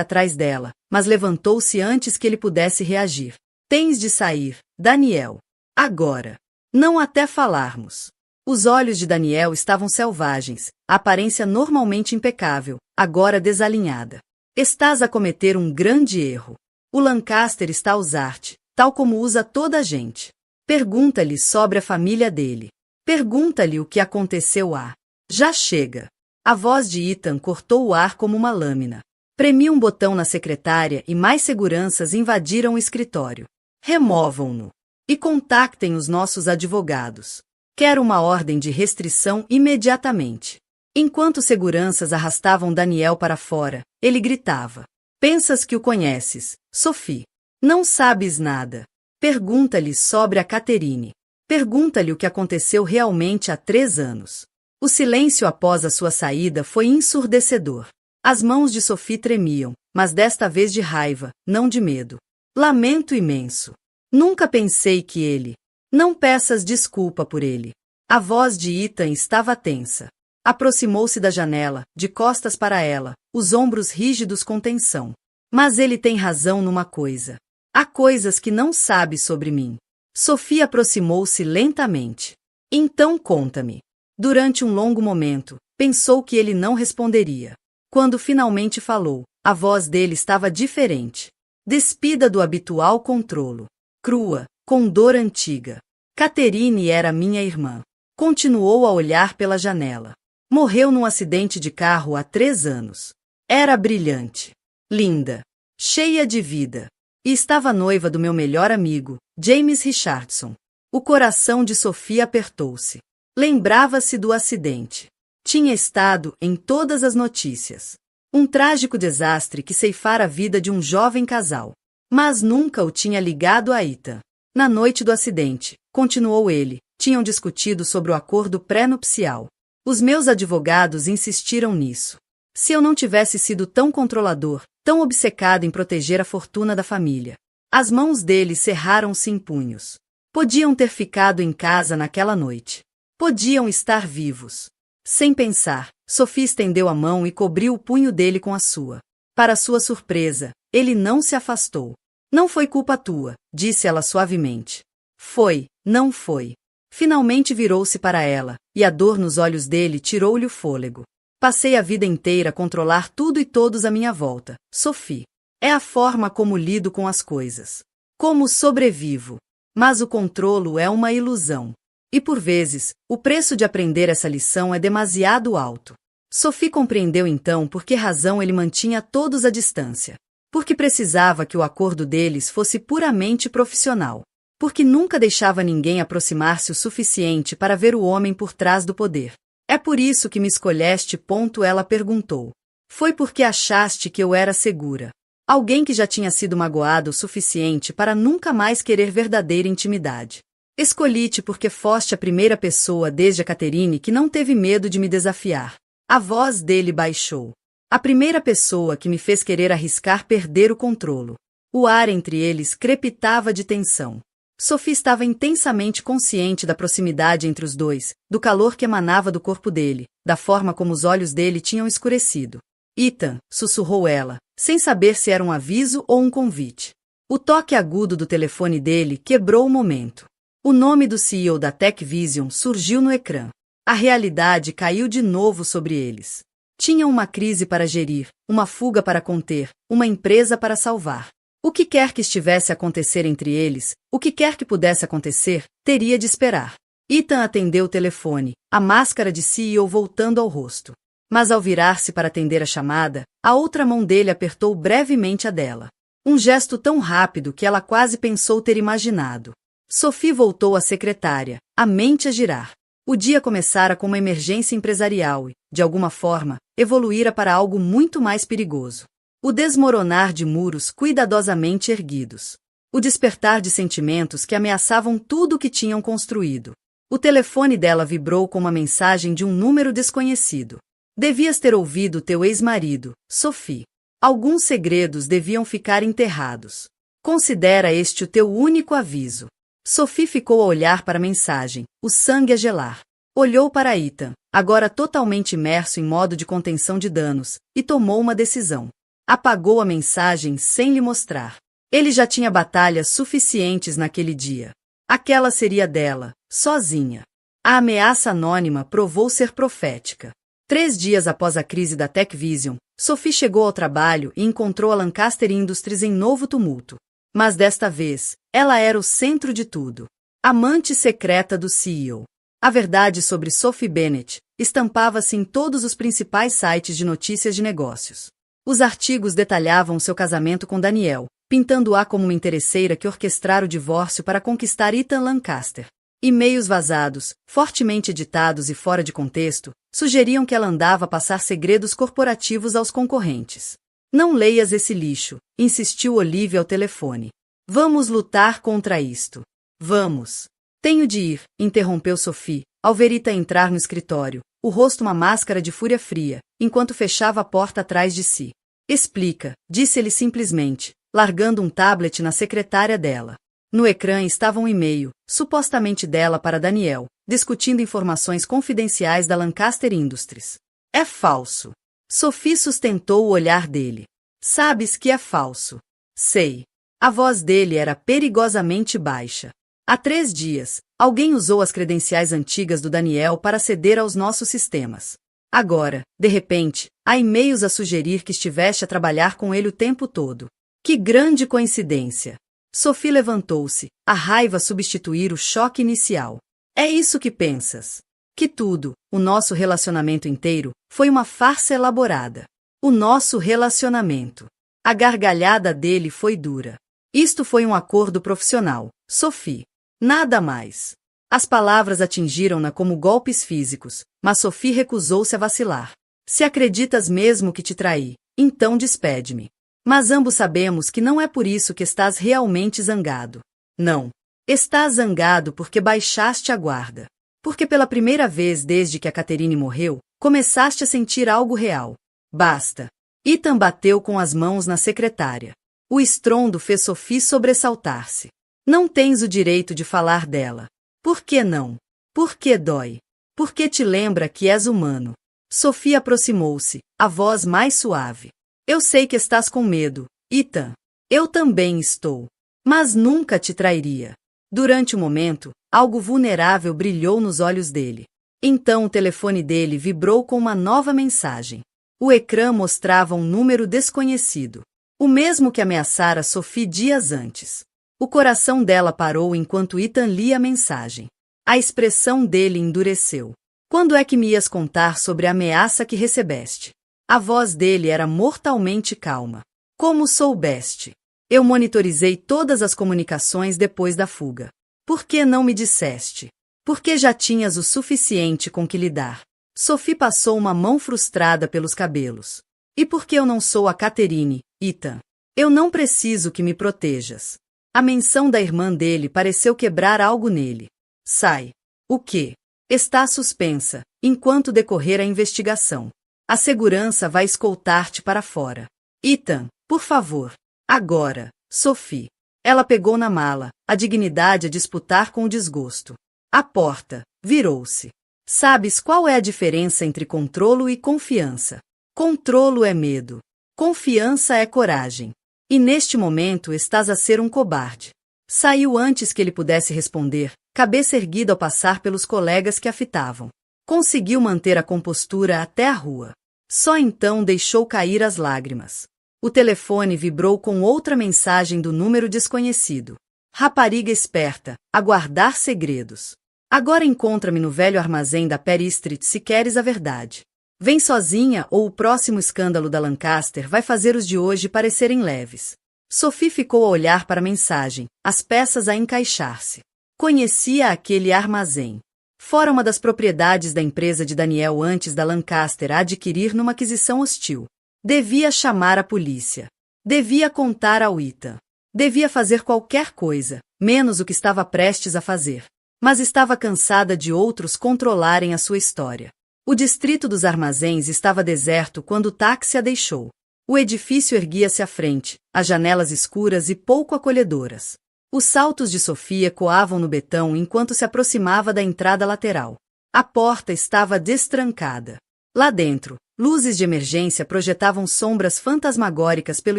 atrás dela, mas levantou-se antes que ele pudesse reagir. Tens de sair, Daniel. Agora. Não até falarmos. Os olhos de Daniel estavam selvagens, a aparência normalmente impecável, agora desalinhada. Estás a cometer um grande erro. O Lancaster está a usar-te, tal como usa toda a gente. Pergunta-lhe sobre a família dele. Pergunta-lhe o que aconteceu a... Já chega. A voz de Ethan cortou o ar como uma lâmina. Premi um botão na secretária e mais seguranças invadiram o escritório. Removam-no. E contactem os nossos advogados. Quero uma ordem de restrição imediatamente. Enquanto seguranças arrastavam Daniel para fora, ele gritava. Pensas que o conheces, Sophie. Não sabes nada. Pergunta-lhe sobre a Catherine. Pergunta-lhe o que aconteceu realmente há 3 anos. O silêncio após a sua saída foi ensurdecedor. As mãos de Sophie tremiam, mas desta vez de raiva, não de medo. Lamento imenso. Nunca pensei que ele... Não peças desculpa por ele. A voz de Ethan estava tensa. Aproximou-se da janela, de costas para ela, os ombros rígidos com tensão. Mas ele tem razão numa coisa. Há coisas que não sabe sobre mim. Sophie aproximou-se lentamente. Então conta-me. Durante um longo momento, pensou que ele não responderia. Quando finalmente falou, a voz dele estava diferente. Despida do habitual controlo. Crua, com dor antiga. Catherine era minha irmã. Continuou a olhar pela janela. Morreu num acidente de carro há 3 anos. Era brilhante. Linda. Cheia de vida. E estava noiva do meu melhor amigo, James Richardson. O coração de Sophie apertou-se. Lembrava-se do acidente. Tinha estado em todas as notícias. Um trágico desastre que ceifara a vida de um jovem casal. Mas nunca o tinha ligado a Ethan. Na noite do acidente, continuou ele, tinham discutido sobre o acordo pré-nupcial. Os meus advogados insistiram nisso. Se eu não tivesse sido tão controlador, tão obcecado em proteger a fortuna da família. As mãos dele cerraram-se em punhos. Podiam ter ficado em casa naquela noite. Podiam estar vivos. Sem pensar, Sophie estendeu a mão e cobriu o punho dele com a sua. Para sua surpresa, ele não se afastou. Não foi culpa tua, disse ela suavemente. Foi, não foi. Finalmente virou-se para ela, e a dor nos olhos dele tirou-lhe o fôlego. Passei a vida inteira a controlar tudo e todos à minha volta, Sophie. É a forma como lido com as coisas. Como sobrevivo. Mas o controlo é uma ilusão. E por vezes, o preço de aprender essa lição é demasiado alto. Sophie compreendeu então por que razão ele mantinha todos à distância. Porque precisava que o acordo deles fosse puramente profissional. Porque nunca deixava ninguém aproximar-se o suficiente para ver o homem por trás do poder. É por isso que me escolheste? Ela perguntou. Foi porque achaste que eu era segura. Alguém que já tinha sido magoado o suficiente para nunca mais querer verdadeira intimidade. Escolhi-te porque foste a primeira pessoa desde a Catherine que não teve medo de me desafiar. A voz dele baixou. A primeira pessoa que me fez querer arriscar perder o controlo. O ar entre eles crepitava de tensão. Sophie estava intensamente consciente da proximidade entre os dois, do calor que emanava do corpo dele, da forma como os olhos dele tinham escurecido. Ethan, sussurrou ela, sem saber se era um aviso ou um convite. O toque agudo do telefone dele quebrou o momento. O nome do CEO da TechVision surgiu no ecrã. A realidade caiu de novo sobre eles. Tinham uma crise para gerir, uma fuga para conter, uma empresa para salvar. O que quer que estivesse a acontecer entre eles, o que quer que pudesse acontecer, teria de esperar. Ethan atendeu o telefone, a máscara de CEO voltando ao rosto. Mas ao virar-se para atender a chamada, a outra mão dele apertou brevemente a dela. Um gesto tão rápido que ela quase pensou ter imaginado. Sophie voltou à secretária, a mente a girar. O dia começara com uma emergência empresarial e, de alguma forma, evoluíra para algo muito mais perigoso. O desmoronar de muros cuidadosamente erguidos. O despertar de sentimentos que ameaçavam tudo o que tinham construído. O telefone dela vibrou com uma mensagem de um número desconhecido. Devias ter ouvido teu ex-marido, Sophie. Alguns segredos deviam ficar enterrados. Considera este o teu único aviso. Sophie ficou a olhar para a mensagem, o sangue a gelar. Olhou para Ethan, agora totalmente imerso em modo de contenção de danos, e tomou uma decisão. Apagou a mensagem sem lhe mostrar. Ele já tinha batalhas suficientes naquele dia. Aquela seria dela, sozinha. A ameaça anônima provou ser profética. 3 dias após a crise da TechVision, Sophie chegou ao trabalho e encontrou a Lancaster Industries em novo tumulto. Mas desta vez, ela era o centro de tudo. Amante secreta do CEO. A verdade sobre Sophie Bennett estampava-se em todos os principais sites de notícias de negócios. Os artigos detalhavam seu casamento com Daniel, pintando-a como uma interesseira que orquestrara o divórcio para conquistar Ethan Lancaster. E-mails vazados, fortemente editados e fora de contexto, sugeriam que ela andava a passar segredos corporativos aos concorrentes. Não leias esse lixo, insistiu Olivia ao telefone. Vamos lutar contra isto. Vamos. Tenho de ir, interrompeu Sophie, ao ver Ethan entrar no escritório, o rosto uma máscara de fúria fria, enquanto fechava a porta atrás de si. Explica, disse ele simplesmente, largando um tablet na secretária dela. No ecrã estava um e-mail, supostamente dela para Daniel, discutindo informações confidenciais da Lancaster Industries. É falso. Sophie sustentou o olhar dele. Sabes que é falso. Sei. A voz dele era perigosamente baixa. Há 3 dias, alguém usou as credenciais antigas do Daniel para aceder aos nossos sistemas. Agora, de repente, há e-mails a sugerir que estiveste a trabalhar com ele o tempo todo. Que grande coincidência! Sophie levantou-se, a raiva a substituir o choque inicial. É isso que pensas? Que tudo, o nosso relacionamento inteiro, foi uma farsa elaborada. O nosso relacionamento. A gargalhada dele foi dura. Isto foi um acordo profissional, Sophie. Nada mais. As palavras atingiram-na como golpes físicos, mas Sophie recusou-se a vacilar. Se acreditas mesmo que te traí, então despede-me. Mas ambos sabemos que não é por isso que estás realmente zangado. Não. Estás zangado porque baixaste a guarda. Porque pela primeira vez desde que a Catherine morreu, começaste a sentir algo real. Basta. Ethan bateu com as mãos na secretária. O estrondo fez Sophie sobressaltar-se. Não tens o direito de falar dela. Por que não? Por que dói? Por que te lembra que és humano? Sophie aproximou-se, a voz mais suave. Eu sei que estás com medo, Ethan. Eu também estou. Mas nunca te trairia. Durante um momento, algo vulnerável brilhou nos olhos dele. Então o telefone dele vibrou com uma nova mensagem. O ecrã mostrava um número desconhecido. O mesmo que ameaçara Sophie dias antes. O coração dela parou enquanto Ethan lia a mensagem. A expressão dele endureceu. Quando é que me ias contar sobre a ameaça que recebeste? A voz dele era mortalmente calma. Como soubeste? Eu monitorizei todas as comunicações depois da fuga. Por que não me disseste? Porque já tinhas o suficiente com que lidar. Sophie passou uma mão frustrada pelos cabelos. E por que eu não sou a Catherine, Ethan? Eu não preciso que me protejas. A menção da irmã dele pareceu quebrar algo nele. Sai. O quê? Está suspensa, enquanto decorrer a investigação. A segurança vai escoltar-te para fora. Ethan, por favor. Agora, Sophie. Ela pegou na mala, a dignidade a disputar com o desgosto. A porta. Virou-se. Sabes qual é a diferença entre controlo e confiança? Controlo é medo. Confiança é coragem. E neste momento estás a ser um cobarde. Saiu antes que ele pudesse responder, cabeça erguida ao passar pelos colegas que a fitavam. Conseguiu manter a compostura até a rua. Só então deixou cair as lágrimas. O telefone vibrou com outra mensagem do número desconhecido. Rapariga esperta, a guardar segredos. Agora encontra-me no velho armazém da Perry Street se queres a verdade. Vem sozinha ou o próximo escândalo da Lancaster vai fazer os de hoje parecerem leves. Sophie ficou a olhar para a mensagem, as peças a encaixar-se. Conhecia aquele armazém. Fora uma das propriedades da empresa de Daniel antes da Lancaster a adquirir numa aquisição hostil. Devia chamar a polícia. Devia contar ao Ethan. Devia fazer qualquer coisa, menos o que estava prestes a fazer. Mas estava cansada de outros controlarem a sua história. O distrito dos armazéns estava deserto quando o táxi a deixou. O edifício erguia-se à frente, as janelas escuras e pouco acolhedoras. Os saltos de Sophie ecoavam no betão enquanto se aproximava da entrada lateral. A porta estava destrancada. Lá dentro, luzes de emergência projetavam sombras fantasmagóricas pelo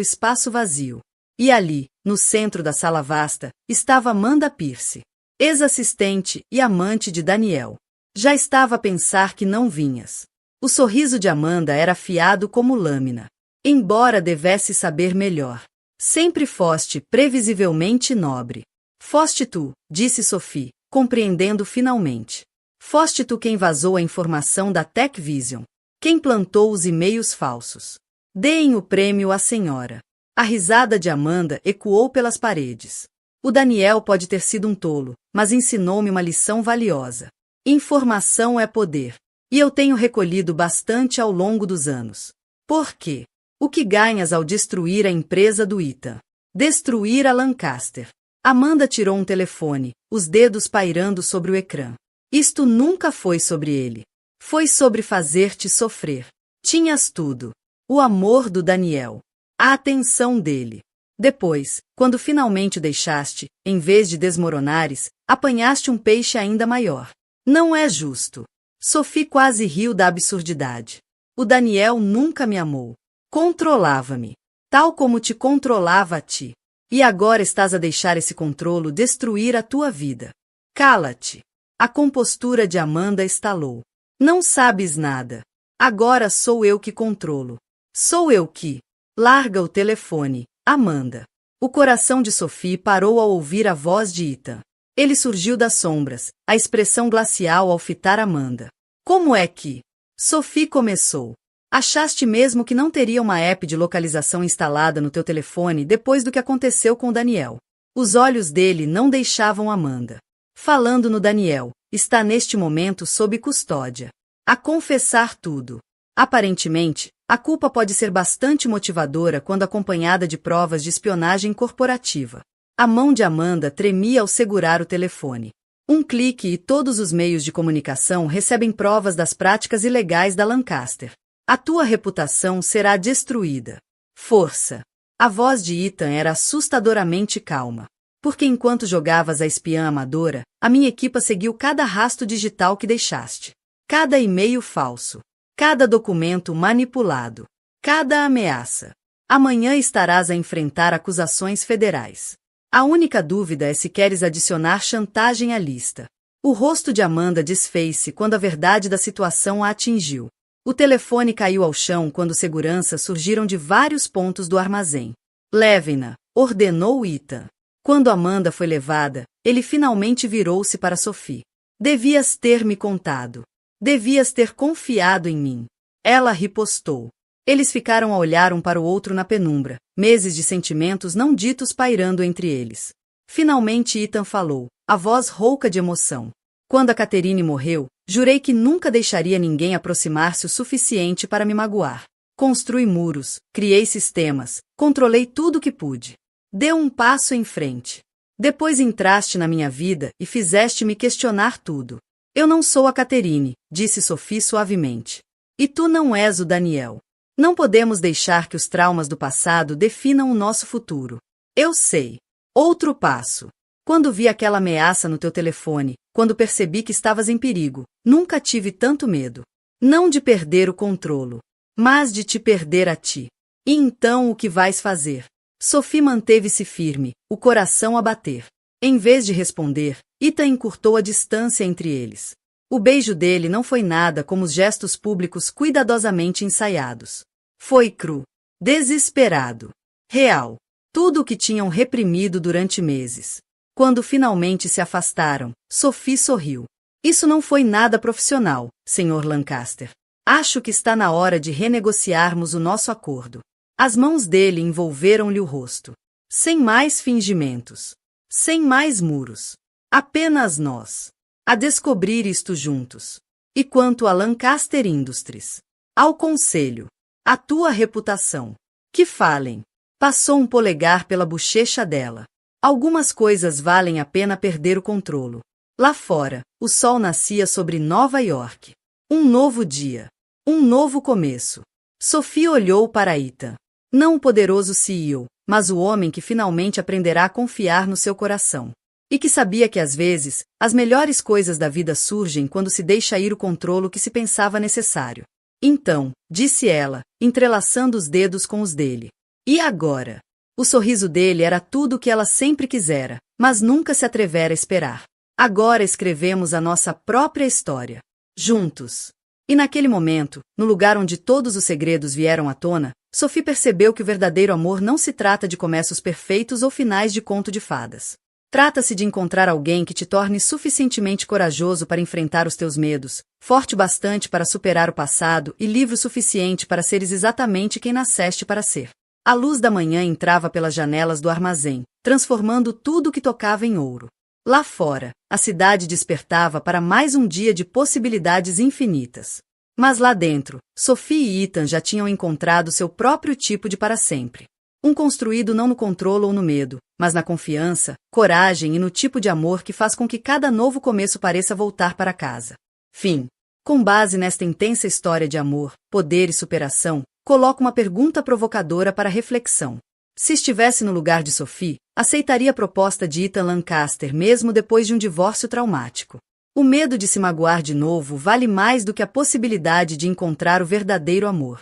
espaço vazio. E ali, no centro da sala vasta, estava Amanda Pierce, ex-assistente e amante de Daniel. Já estava a pensar que não vinhas. O sorriso de Amanda era afiado como lâmina. Embora devesse saber melhor. Sempre foste previsivelmente nobre. Foste tu, disse Sophie, compreendendo finalmente. Foste tu quem vazou a informação da TechVision. Quem plantou os e-mails falsos. Deem o prêmio à senhora. A risada de Amanda ecoou pelas paredes. O Daniel pode ter sido um tolo, mas ensinou-me uma lição valiosa. Informação é poder. E eu tenho recolhido bastante ao longo dos anos. Por quê? O que ganhas ao destruir a empresa do Ethan? Destruir a Lancaster. Amanda tirou um telefone, os dedos pairando sobre o ecrã. Isto nunca foi sobre ele. Foi sobre fazer-te sofrer. Tinhas tudo. O amor do Daniel. A atenção dele. Depois, quando finalmente o deixaste, em vez de desmoronares, apanhaste um peixe ainda maior. Não é justo. Sophie quase riu da absurdidade. O Daniel nunca me amou. Controlava-me. Tal como te controlava a ti. E agora estás a deixar esse controlo destruir a tua vida. Cala-te. A compostura de Amanda estalou. Não sabes nada. Agora sou eu que controlo. Sou eu que... Larga o telefone, Amanda. O coração de Sophie parou ao ouvir a voz de Ethan. Ele surgiu das sombras, a expressão glacial ao fitar Amanda. Como é que... Sophie começou. Achaste mesmo que não teria uma app de localização instalada no teu telefone depois do que aconteceu com o Daniel? Os olhos dele não deixavam Amanda. Falando no Daniel, está neste momento sob custódia. A confessar tudo. Aparentemente, a culpa pode ser bastante motivadora quando acompanhada de provas de espionagem corporativa. A mão de Amanda tremia ao segurar o telefone. Um clique e todos os meios de comunicação recebem provas das práticas ilegais da Lancaster. A tua reputação será destruída. Força. A voz de Ethan era assustadoramente calma. Porque enquanto jogavas a espiã amadora, a minha equipa seguiu cada rastro digital que deixaste. Cada e-mail falso. Cada documento manipulado. Cada ameaça. Amanhã estarás a enfrentar acusações federais. A única dúvida é se queres adicionar chantagem à lista. O rosto de Amanda desfez-se quando a verdade da situação a atingiu. O telefone caiu ao chão quando seguranças surgiram de vários pontos do armazém. Levem-na, ordenou Ethan. Quando Amanda foi levada, ele finalmente virou-se para Sophie. Devias ter me contado. Devias ter confiado em mim. Ela ripostou. Eles ficaram a olhar um para o outro na penumbra, meses de sentimentos não ditos pairando entre eles. Finalmente Ethan falou, a voz rouca de emoção. Quando a Catherine morreu, jurei que nunca deixaria ninguém aproximar-se o suficiente para me magoar. Construí muros, criei sistemas, controlei tudo o que pude. Deu um passo em frente. Depois entraste na minha vida e fizeste-me questionar tudo. Eu não sou a Catherine, disse Sophie suavemente. E tu não és o Daniel. Não podemos deixar que os traumas do passado definam o nosso futuro. Eu sei. Outro passo. Quando vi aquela ameaça no teu telefone, quando percebi que estavas em perigo, nunca tive tanto medo. Não de perder o controlo, mas de te perder a ti. E então o que vais fazer? Sophie manteve-se firme, o coração a bater. Em vez de responder, Ethan encurtou a distância entre eles. O beijo dele não foi nada como os gestos públicos cuidadosamente ensaiados. Foi cru, desesperado, real, tudo o que tinham reprimido durante meses. Quando finalmente se afastaram, Sophie sorriu. Isso não foi nada profissional, Sr. Lancaster. Acho que está na hora de renegociarmos o nosso acordo. As mãos dele envolveram-lhe o rosto. Sem mais fingimentos. Sem mais muros. Apenas nós. A descobrir isto juntos. E quanto a Lancaster Industries? Ao conselho. A tua reputação. Que falem. Passou um polegar pela bochecha dela. Algumas coisas valem a pena perder o controlo. Lá fora, o sol nascia sobre Nova York. Um novo dia. Um novo começo. Sophie olhou para Ethan. Não o poderoso CEO, mas o homem que finalmente aprenderá a confiar no seu coração. E que sabia que às vezes, as melhores coisas da vida surgem quando se deixa ir o controlo que se pensava necessário. Então, disse ela, entrelaçando os dedos com os dele. E agora? O sorriso dele era tudo o que ela sempre quisera, mas nunca se atrevera a esperar. Agora escrevemos a nossa própria história. Juntos. E naquele momento, no lugar onde todos os segredos vieram à tona, Sophie percebeu que o verdadeiro amor não se trata de começos perfeitos ou finais de conto de fadas. Trata-se de encontrar alguém que te torne suficientemente corajoso para enfrentar os teus medos, forte o bastante para superar o passado e livre o suficiente para seres exatamente quem nasceste para ser. A luz da manhã entrava pelas janelas do armazém, transformando tudo o que tocava em ouro. Lá fora, a cidade despertava para mais um dia de possibilidades infinitas. Mas lá dentro, Sophie e Ethan já tinham encontrado seu próprio tipo de para sempre. Um construído não no controlo ou no medo, mas na confiança, coragem e no tipo de amor que faz com que cada novo começo pareça voltar para casa. Fim. Com base nesta intensa história de amor, poder e superação, coloco uma pergunta provocadora para reflexão. Se estivesse no lugar de Sophie, aceitaria a proposta de Ethan Lancaster mesmo depois de um divórcio traumático. O medo de se magoar de novo vale mais do que a possibilidade de encontrar o verdadeiro amor.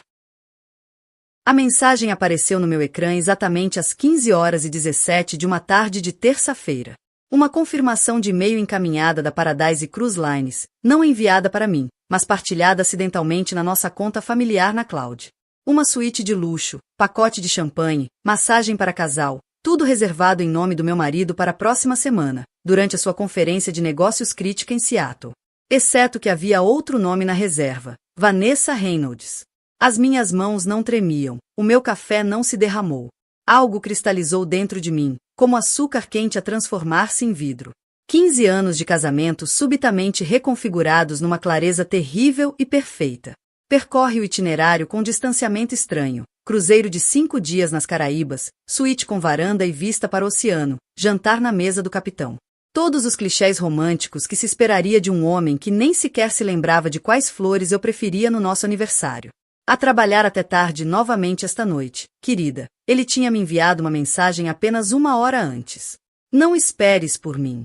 A mensagem apareceu no meu ecrã exatamente às 15h17 de uma tarde de terça-feira. Uma confirmação de e-mail encaminhada da Paradise Cruise Lines, não enviada para mim, mas partilhada acidentalmente na nossa conta familiar na cloud. Uma suíte de luxo, pacote de champanhe, massagem para casal, tudo reservado em nome do meu marido para a próxima semana, durante a sua conferência de negócios crítica em Seattle. Exceto que havia outro nome na reserva, Vanessa Reynolds. As minhas mãos não tremiam, o meu café não se derramou. Algo cristalizou dentro de mim, como açúcar quente a transformar-se em vidro. 15 anos de casamento subitamente reconfigurados numa clareza terrível e perfeita. Percorre o itinerário com distanciamento estranho, cruzeiro de 5 dias nas Caraíbas, suíte com varanda e vista para o oceano, jantar na mesa do capitão. Todos os clichês românticos que se esperaria de um homem que nem sequer se lembrava de quais flores eu preferia no nosso aniversário. A trabalhar até tarde novamente esta noite, querida. Ele tinha me enviado uma mensagem apenas 1 hora antes. Não esperes por mim.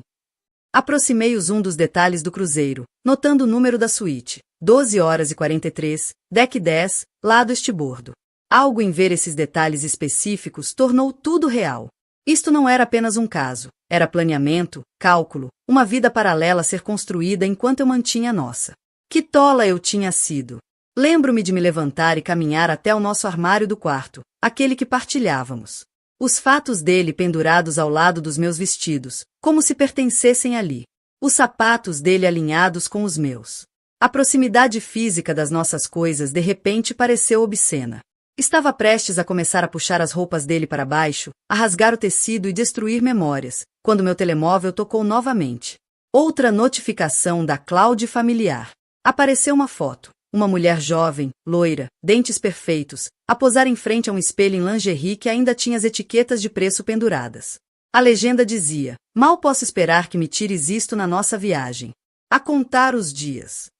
Aproximei o zoom dos detalhes do cruzeiro, notando o número da suíte. 12h43, deck 10, lado estibordo. Algo em ver esses detalhes específicos tornou tudo real. Isto não era apenas um caso, era planeamento, cálculo, uma vida paralela a ser construída enquanto eu mantinha a nossa. Que tola eu tinha sido! Lembro-me de me levantar e caminhar até o nosso armário do quarto, aquele que partilhávamos. Os fatos dele pendurados ao lado dos meus vestidos, como se pertencessem ali. Os sapatos dele alinhados com os meus. A proximidade física das nossas coisas de repente pareceu obscena. Estava prestes a começar a puxar as roupas dele para baixo, a rasgar o tecido e destruir memórias, quando meu telemóvel tocou novamente. Outra notificação da cloud familiar. Apareceu uma foto. Uma mulher jovem, loira, dentes perfeitos, a posar em frente a um espelho em lingerie que ainda tinha as etiquetas de preço penduradas. A legenda dizia: mal posso esperar que me tires isto na nossa viagem. A contar os dias.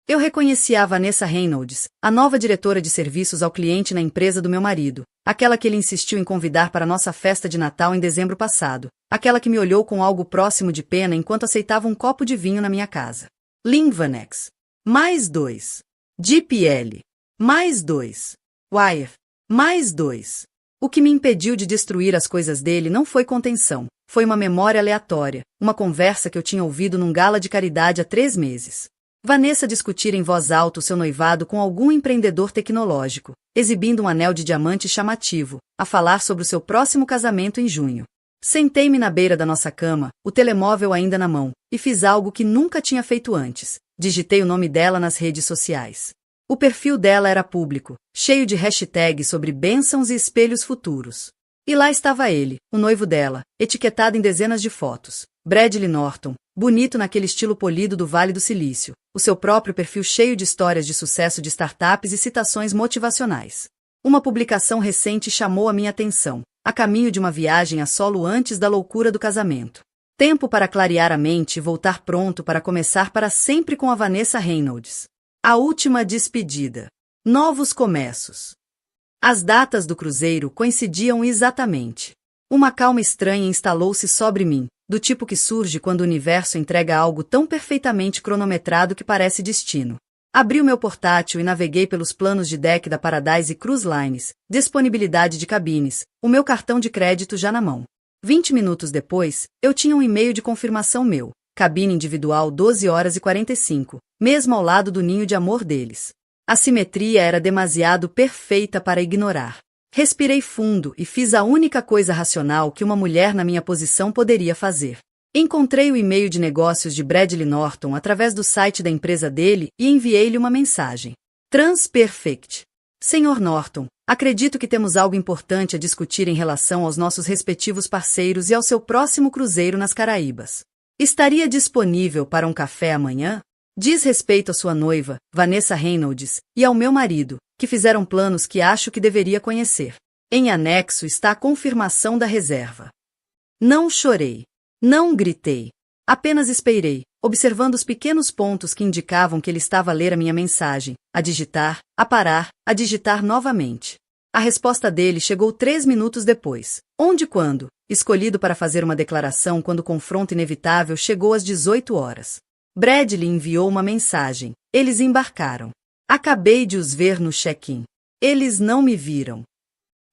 Eu reconhecia a Vanessa Reynolds, a nova diretora de serviços ao cliente na empresa do meu marido, aquela que ele insistiu em convidar para nossa festa de Natal em dezembro passado, aquela que me olhou com algo próximo de pena enquanto aceitava um copo de vinho na minha casa. Lynn Vanex. Mais 2. DPL. Mais 2. Wire. Mais 2. O que me impediu de destruir as coisas dele não foi contenção, foi uma memória aleatória, uma conversa que eu tinha ouvido num gala de caridade há 3 meses. Vanessa discutir em voz alta o seu noivado com algum empreendedor tecnológico, exibindo um anel de diamante chamativo, a falar sobre o seu próximo casamento em junho. Sentei-me na beira da nossa cama, o telemóvel ainda na mão, e fiz algo que nunca tinha feito antes. Digitei o nome dela nas redes sociais. O perfil dela era público, cheio de hashtags sobre bênçãos e espelhos futuros. E lá estava ele, o noivo dela, etiquetado em dezenas de fotos. Bradley Norton, bonito naquele estilo polido do Vale do Silício, o seu próprio perfil cheio de histórias de sucesso de startups e citações motivacionais. Uma publicação recente chamou a minha atenção, a caminho de uma viagem a solo antes da loucura do casamento. Tempo para clarear a mente e voltar pronto para começar para sempre com a Vanessa Reynolds. A última despedida. Novos começos. As datas do cruzeiro coincidiam exatamente. Uma calma estranha instalou-se sobre mim, do tipo que surge quando o universo entrega algo tão perfeitamente cronometrado que parece destino. Abri o meu portátil e naveguei pelos planos de deck da Paradise Cruise Lines, disponibilidade de cabines, o meu cartão de crédito já na mão. 20 minutos depois, eu tinha um e-mail de confirmação meu, cabine individual 12 horas e 45, mesmo ao lado do ninho de amor deles. A simetria era demasiado perfeita para ignorar. Respirei fundo e fiz a única coisa racional que uma mulher na minha posição poderia fazer. Encontrei o e-mail de negócios de Bradley Norton através do site da empresa dele e enviei-lhe uma mensagem. Transperfect. Senhor Norton, acredito que temos algo importante a discutir em relação aos nossos respectivos parceiros e ao seu próximo cruzeiro nas Caraíbas. Estaria disponível para um café amanhã? Diz respeito à sua noiva, Vanessa Reynolds, e ao meu marido, que fizeram planos que acho que deveria conhecer. Em anexo está a confirmação da reserva. Não chorei. Não gritei. Apenas esperei, observando os pequenos pontos que indicavam que ele estava a ler a minha mensagem, a digitar, a parar, a digitar novamente. A resposta dele chegou 3 minutos depois. Onde e quando? Escolhido para fazer uma declaração quando o confronto inevitável chegou às 18 horas. Bradley enviou uma mensagem. Eles embarcaram. Acabei de os ver no check-in. Eles não me viram.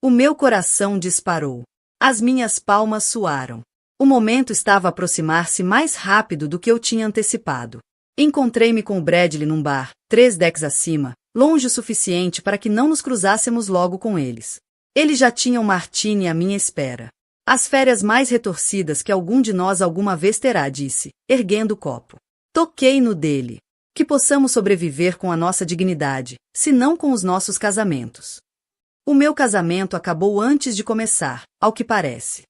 O meu coração disparou. As minhas palmas suaram. O momento estava a aproximar-se mais rápido do que eu tinha antecipado. Encontrei-me com o Bradley num bar, 3 decks acima, longe o suficiente para que não nos cruzássemos logo com eles. Ele já tinha um martini à minha espera. As férias mais retorcidas que algum de nós alguma vez terá, disse, erguendo o copo. Toquei no dele. Que possamos sobreviver com a nossa dignidade, se não com os nossos casamentos. O meu casamento acabou antes de começar, ao que parece.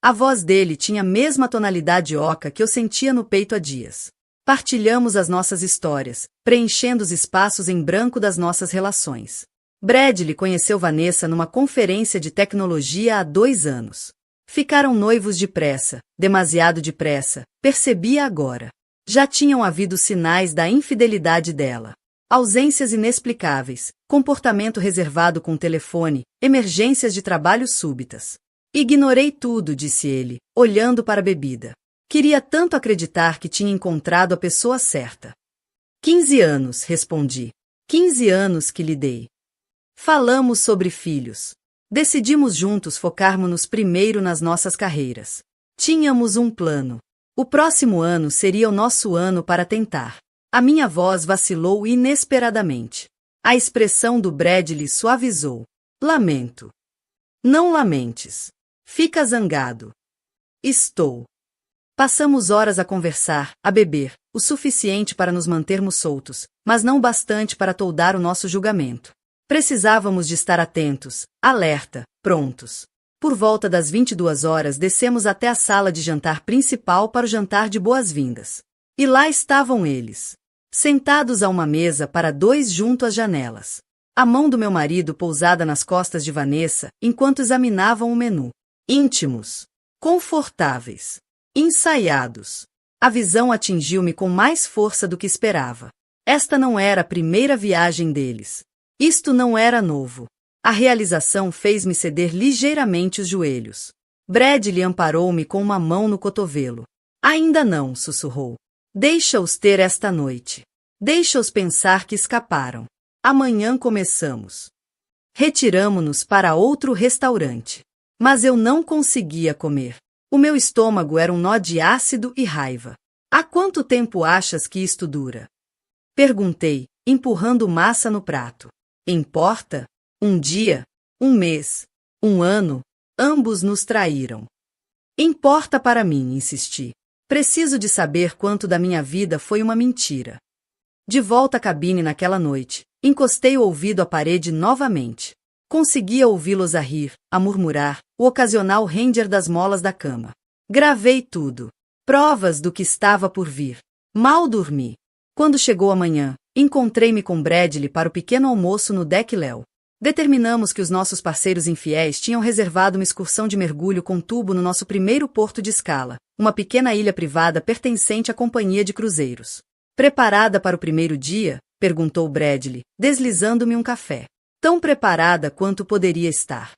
A voz dele tinha a mesma tonalidade oca que eu sentia no peito há dias. Partilhamos as nossas histórias, preenchendo os espaços em branco das nossas relações. Bradley conheceu Vanessa numa conferência de tecnologia há 2 anos. Ficaram noivos depressa, demasiado depressa, percebia agora. Já tinham havido sinais da infidelidade dela. Ausências inexplicáveis, comportamento reservado com o telefone, emergências de trabalho súbitas. Ignorei tudo, disse ele, olhando para a bebida. Queria tanto acreditar que tinha encontrado a pessoa certa. 15 anos, respondi. 15 anos que lhe dei. Falamos sobre filhos. Decidimos juntos focarmos-nos primeiro nas nossas carreiras. Tínhamos um plano. O próximo ano seria o nosso ano para tentar. A minha voz vacilou inesperadamente. A expressão do Bradley suavizou. Lamento. Não lamentes. Fica zangado. Estou. Passamos horas a conversar, a beber, o suficiente para nos mantermos soltos, mas não o bastante para toldar o nosso julgamento. Precisávamos de estar atentos, alerta, prontos. Por volta das 22 horas descemos até a sala de jantar principal para o jantar de boas-vindas. E lá estavam eles. Sentados a uma mesa para 2 junto às janelas. A mão do meu marido pousada nas costas de Vanessa, enquanto examinavam o menu. Íntimos. Confortáveis. Ensaiados. A visão atingiu-me com mais força do que esperava. Esta não era a primeira viagem deles. Isto não era novo. A realização fez-me ceder ligeiramente os joelhos. Bradley amparou-me com uma mão no cotovelo. Ainda não, sussurrou. Deixa-os ter esta noite. Deixa-os pensar que escaparam. Amanhã começamos. Retiramo-nos para outro restaurante. Mas eu não conseguia comer. O meu estômago era um nó de ácido e raiva. Há quanto tempo achas que isto dura? Perguntei, empurrando massa no prato. Importa? 1 dia? 1 mês? 1 ano? Ambos nos traíram. Importa para mim, insisti. Preciso de saber quanto da minha vida foi uma mentira. De volta à cabine naquela noite, encostei o ouvido à parede novamente. Conseguia ouvi-los a rir, a murmurar, o ocasional ranger das molas da cama. Gravei tudo. Provas do que estava por vir. Mal dormi. Quando chegou a manhã, encontrei-me com Bradley para o pequeno almoço no Deck Léo. Determinamos que os nossos parceiros infiéis tinham reservado uma excursão de mergulho com tubo no nosso primeiro porto de escala, uma pequena ilha privada pertencente à companhia de cruzeiros. Preparada para o primeiro dia? Perguntou Bradley, deslizando-me um café. tão preparada quanto poderia estar.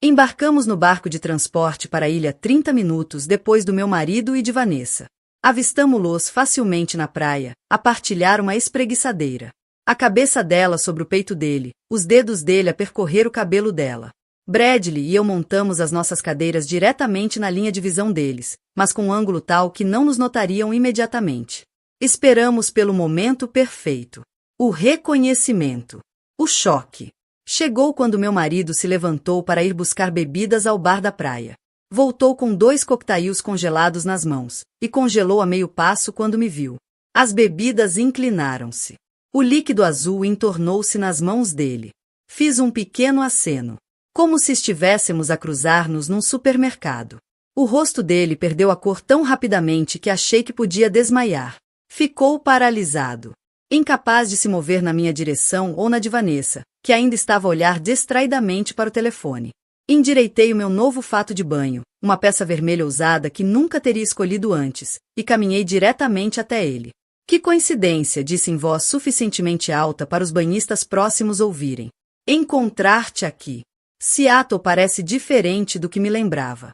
Embarcamos no barco de transporte para a ilha 30 minutos depois do meu marido e de Vanessa. Avistamo-los facilmente na praia, a partilhar uma espreguiçadeira. A cabeça dela sobre o peito dele, os dedos dele a percorrer o cabelo dela. Bradley e eu montamos as nossas cadeiras diretamente na linha de visão deles, mas com um ângulo tal que não nos notariam imediatamente. Esperamos pelo momento perfeito. O reconhecimento. O choque. Chegou quando meu marido se levantou para ir buscar bebidas ao bar da praia. Voltou com 2 coquetéis congelados nas mãos, e congelou a meio passo quando me viu. As bebidas inclinaram-se. O líquido azul entornou-se nas mãos dele. Fiz um pequeno aceno, como se estivéssemos a cruzar-nos num supermercado. O rosto dele perdeu a cor tão rapidamente que achei que podia desmaiar. Ficou paralisado, incapaz de se mover na minha direção ou na de Vanessa, que ainda estava a olhar distraidamente para o telefone. Endireitei o meu novo fato de banho, uma peça vermelha ousada que nunca teria escolhido antes, e caminhei diretamente até ele. Que coincidência, disse em voz suficientemente alta para os banhistas próximos ouvirem. Encontrar-te aqui. Seattle parece diferente do que me lembrava.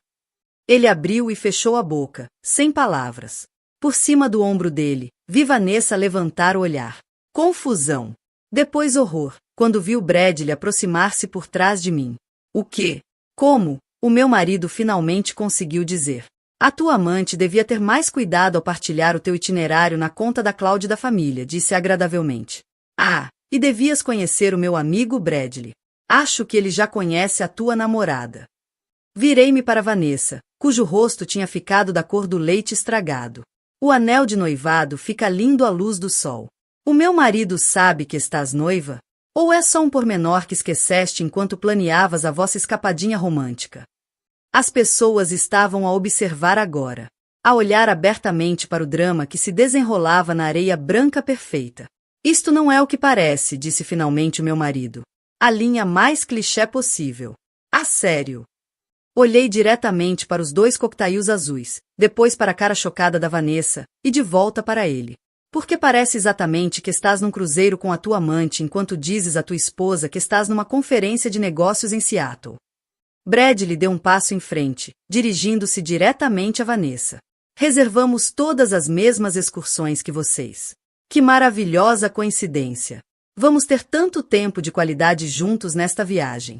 Ele abriu e fechou a boca, sem palavras. Por cima do ombro dele, vi Vanessa levantar o olhar. Confusão. Depois horror, quando vi o Bradley aproximar-se por trás de mim. O quê? Como? O meu marido finalmente conseguiu dizer. A tua amante devia ter mais cuidado ao partilhar o teu itinerário na conta da Cláudia da família, disse agradavelmente. Ah, e devias conhecer o meu amigo Bradley. Acho que ele já conhece a tua namorada. Virei-me para Vanessa, cujo rosto tinha ficado da cor do leite estragado. O anel de noivado fica lindo à luz do sol. O meu marido sabe que estás noiva? Ou é só um pormenor que esqueceste enquanto planeavas a vossa escapadinha romântica? As pessoas estavam a observar agora, a olhar abertamente para o drama que se desenrolava na areia branca perfeita. Isto não é o que parece, disse finalmente o meu marido. A linha mais clichê possível. A sério. Olhei diretamente para os 2 coquetéis azuis, depois para a cara chocada da Vanessa, e de volta para ele. Porque parece exatamente que estás num cruzeiro com a tua amante enquanto dizes à tua esposa que estás numa conferência de negócios em Seattle. Bradley deu um passo em frente, dirigindo-se diretamente a Vanessa. Reservamos todas as mesmas excursões que vocês. Que maravilhosa coincidência! Vamos ter tanto tempo de qualidade juntos nesta viagem.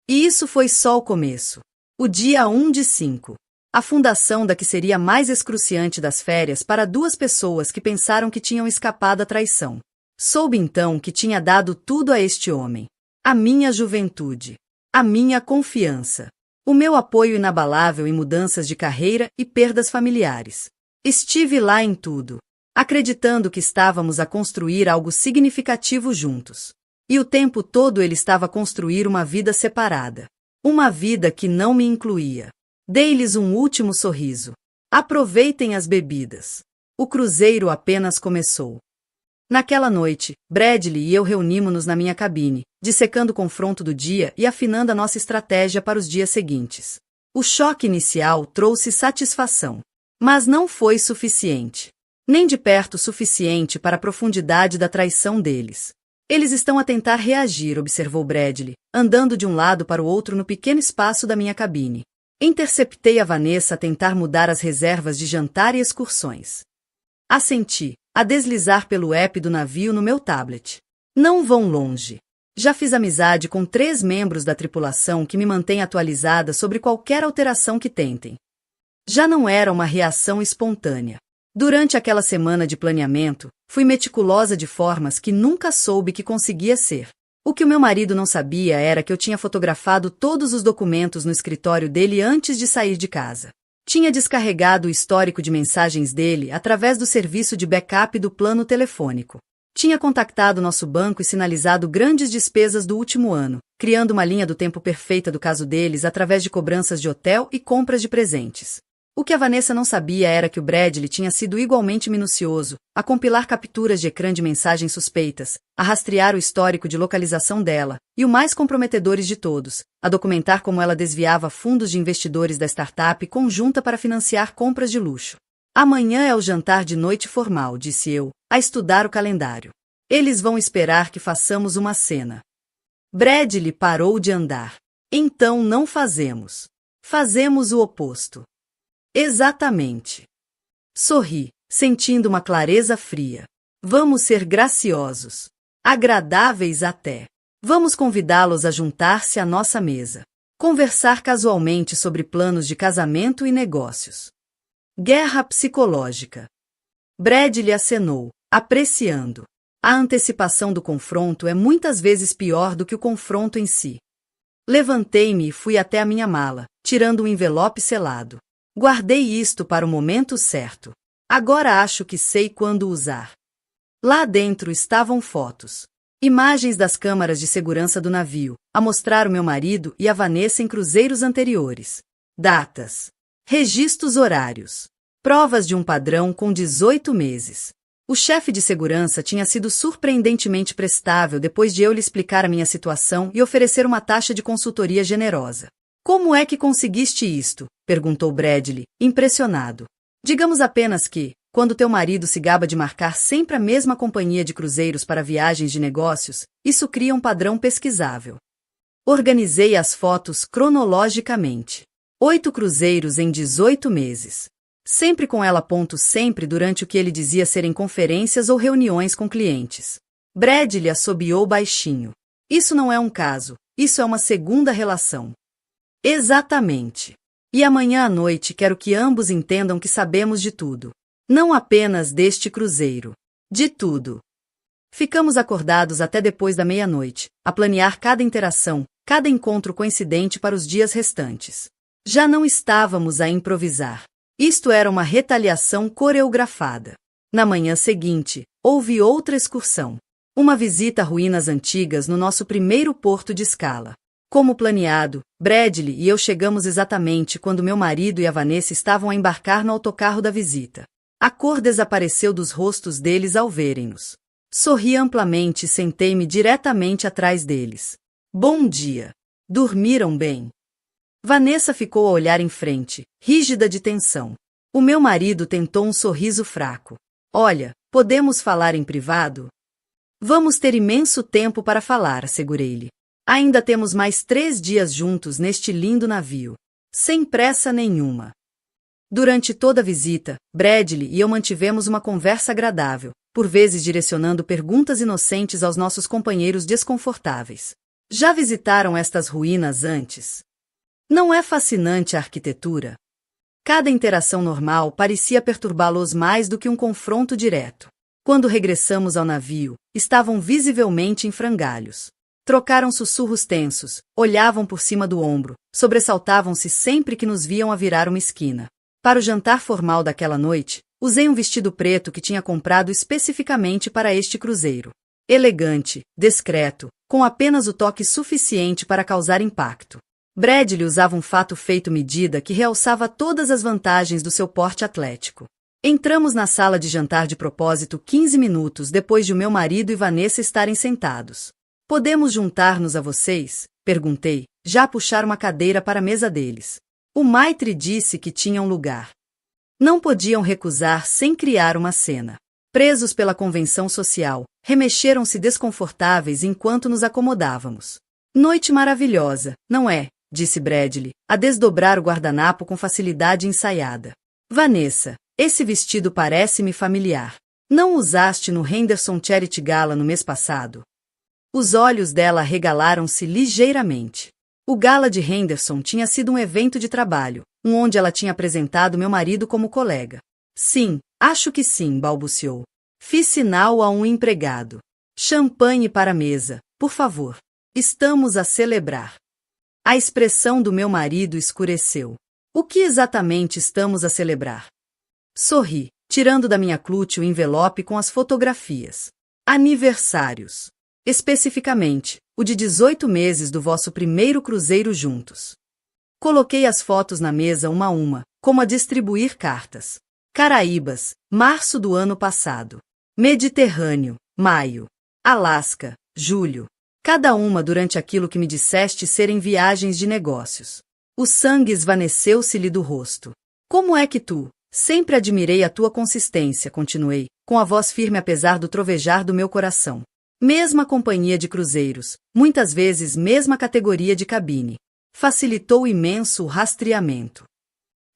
E isso foi só o começo. O dia 1/5. A fundação da que seria a mais excruciante das férias para 2 pessoas que pensaram que tinham escapado à traição. Soube então que tinha dado tudo a este homem. A minha juventude. A minha confiança. O meu apoio inabalável em mudanças de carreira e perdas familiares. Estive lá em tudo, acreditando que estávamos a construir algo significativo juntos. E o tempo todo ele estava a construir uma vida separada. Uma vida que não me incluía. Dei-lhes um último sorriso. Aproveitem as bebidas. O cruzeiro apenas começou. Naquela noite, Bradley e eu reunimos-nos na minha cabine, dissecando o confronto do dia e afinando a nossa estratégia para os dias seguintes. O choque inicial trouxe satisfação, mas não foi suficiente. Nem de perto suficiente para a profundidade da traição deles. Eles estão a tentar reagir, observou Bradley, andando de um lado para o outro no pequeno espaço da minha cabine. Interceptei a Vanessa a tentar mudar as reservas de jantar e excursões. Assenti, a deslizar pelo app do navio no meu tablet. Não vão longe. Já fiz amizade com 3 membros da tripulação que me mantêm atualizada sobre qualquer alteração que tentem. Já não era uma reação espontânea. Durante aquela semana de planeamento, fui meticulosa de formas que nunca soube que conseguia ser. O que o meu marido não sabia era que eu tinha fotografado todos os documentos no escritório dele antes de sair de casa. Tinha descarregado o histórico de mensagens dele através do serviço de backup do plano telefônico. Tinha contactado nosso banco e sinalizado grandes despesas do último ano, criando uma linha do tempo perfeita do caso deles através de cobranças de hotel e compras de presentes. O que a Vanessa não sabia era que o Bradley tinha sido igualmente minucioso, a compilar capturas de ecrã de mensagens suspeitas, a rastrear o histórico de localização dela, e o mais comprometedores de todos, a documentar como ela desviava fundos de investidores da startup conjunta para financiar compras de luxo. Amanhã é o jantar de noite formal, disse eu, a estudar o calendário. Eles vão esperar que façamos uma cena. Bradley parou de andar. Então não fazemos. Fazemos o oposto. Exatamente. Sorri, sentindo uma clareza fria. Vamos ser graciosos. Agradáveis até. Vamos convidá-los a juntar-se à nossa mesa. Conversar casualmente sobre planos de casamento e negócios. Guerra psicológica. Bradley acenou, apreciando. A antecipação do confronto é muitas vezes pior do que o confronto em si. Levantei-me e fui até a minha mala, tirando um envelope selado. Guardei isto para o momento certo. Agora acho que sei quando usar. Lá dentro estavam fotos. Imagens das câmaras de segurança do navio, a mostrar o meu marido e a Vanessa em cruzeiros anteriores. Datas. Registros horários. Provas de um padrão com 18 meses. O chefe de segurança tinha sido surpreendentemente prestável depois de eu lhe explicar a minha situação e oferecer uma taxa de consultoria generosa. Como é que conseguiste isto? Perguntou Bradley, impressionado. Digamos apenas que, quando teu marido se gaba de marcar sempre a mesma companhia de cruzeiros para viagens de negócios, isso cria um padrão pesquisável. Organizei as fotos cronologicamente. 8 cruzeiros em 18 meses. Sempre com ela. Sempre durante o que ele dizia serem conferências ou reuniões com clientes. Bradley assobiou baixinho. Isso não é um caso, isso é uma segunda relação. Exatamente. E amanhã à noite quero que ambos entendam que sabemos de tudo. Não apenas deste cruzeiro. De tudo. Ficamos acordados até depois da meia-noite, a planear cada interação, cada encontro coincidente para os dias restantes. Já não estávamos a improvisar. Isto era uma retaliação coreografada. Na manhã seguinte, houve outra excursão. Uma visita a ruínas antigas no nosso primeiro porto de escala. Como planeado, Bradley e eu chegamos exatamente quando meu marido e a Vanessa estavam a embarcar no autocarro da visita. A cor desapareceu dos rostos deles ao verem-nos. Sorri amplamente e sentei-me diretamente atrás deles. Bom dia. Dormiram bem? Vanessa ficou a olhar em frente, rígida de tensão. O meu marido tentou um sorriso fraco. Olha, podemos falar em privado? Vamos ter imenso tempo para falar, assegurei-lhe. Ainda temos mais 3 dias juntos neste lindo navio. Sem pressa nenhuma. Durante toda a visita, Bradley e eu mantivemos uma conversa agradável, por vezes direcionando perguntas inocentes aos nossos companheiros desconfortáveis. Já visitaram estas ruínas antes? Não é fascinante a arquitetura? Cada interação normal parecia perturbá-los mais do que um confronto direto. Quando regressamos ao navio, estavam visivelmente em frangalhos. Trocaram sussurros tensos, olhavam por cima do ombro, sobressaltavam-se sempre que nos viam a virar uma esquina. Para o jantar formal daquela noite, usei um vestido preto que tinha comprado especificamente para este cruzeiro. Elegante, discreto, com apenas o toque suficiente para causar impacto. Bradley usava um fato feito medida que realçava todas as vantagens do seu porte atlético. Entramos na sala de jantar de propósito 15 minutos depois de o meu marido e Vanessa estarem sentados. Podemos juntar-nos a vocês? Perguntei, já a puxar uma cadeira para a mesa deles. O maitre disse que tinham lugar. Não podiam recusar sem criar uma cena. Presos pela convenção social, remexeram-se desconfortáveis enquanto nos acomodávamos. Noite maravilhosa, não é? Disse Bradley, a desdobrar o guardanapo com facilidade ensaiada. Vanessa, esse vestido parece-me familiar. Não usaste no Henderson Charity Gala no mês passado? Os olhos dela arregalaram-se ligeiramente. O gala de Henderson tinha sido um evento de trabalho, onde ela tinha apresentado meu marido como colega. Sim, acho que sim, balbuciou. Fiz sinal a um empregado. Champanhe para a mesa, por favor. Estamos a celebrar. A expressão do meu marido escureceu. O que exatamente estamos a celebrar? Sorri, tirando da minha clutch o envelope com as fotografias. Aniversários. Especificamente, o de 18 meses do vosso primeiro cruzeiro juntos. Coloquei as fotos na mesa uma a uma, como a distribuir cartas. Caraíbas, março do ano passado. Mediterrâneo, maio. Alasca, julho. Cada uma durante aquilo que me disseste serem viagens de negócios. O sangue esvaneceu-se-lhe do rosto. Como é que tu? Sempre admirei a tua consistência, continuei, com a voz firme apesar do trovejar do meu coração. Mesma companhia de cruzeiros, muitas vezes mesma categoria de cabine. Facilitou imenso o rastreamento.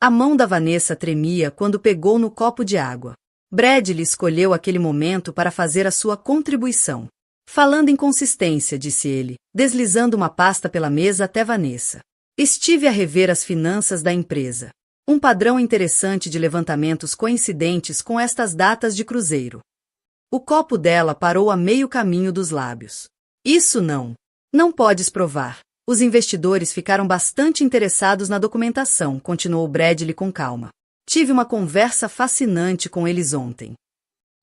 A mão da Vanessa tremia quando pegou no copo de água. Bradley escolheu aquele momento para fazer a sua contribuição. Falando em consistência, disse ele, deslizando uma pasta pela mesa até Vanessa. Estive a rever as finanças da empresa. Um padrão interessante de levantamentos coincidentes com estas datas de cruzeiro. O copo dela parou a meio caminho dos lábios. Isso não podes provar. Os investidores ficaram bastante interessados na documentação, continuou Bradley com calma. Tive uma conversa fascinante com eles ontem.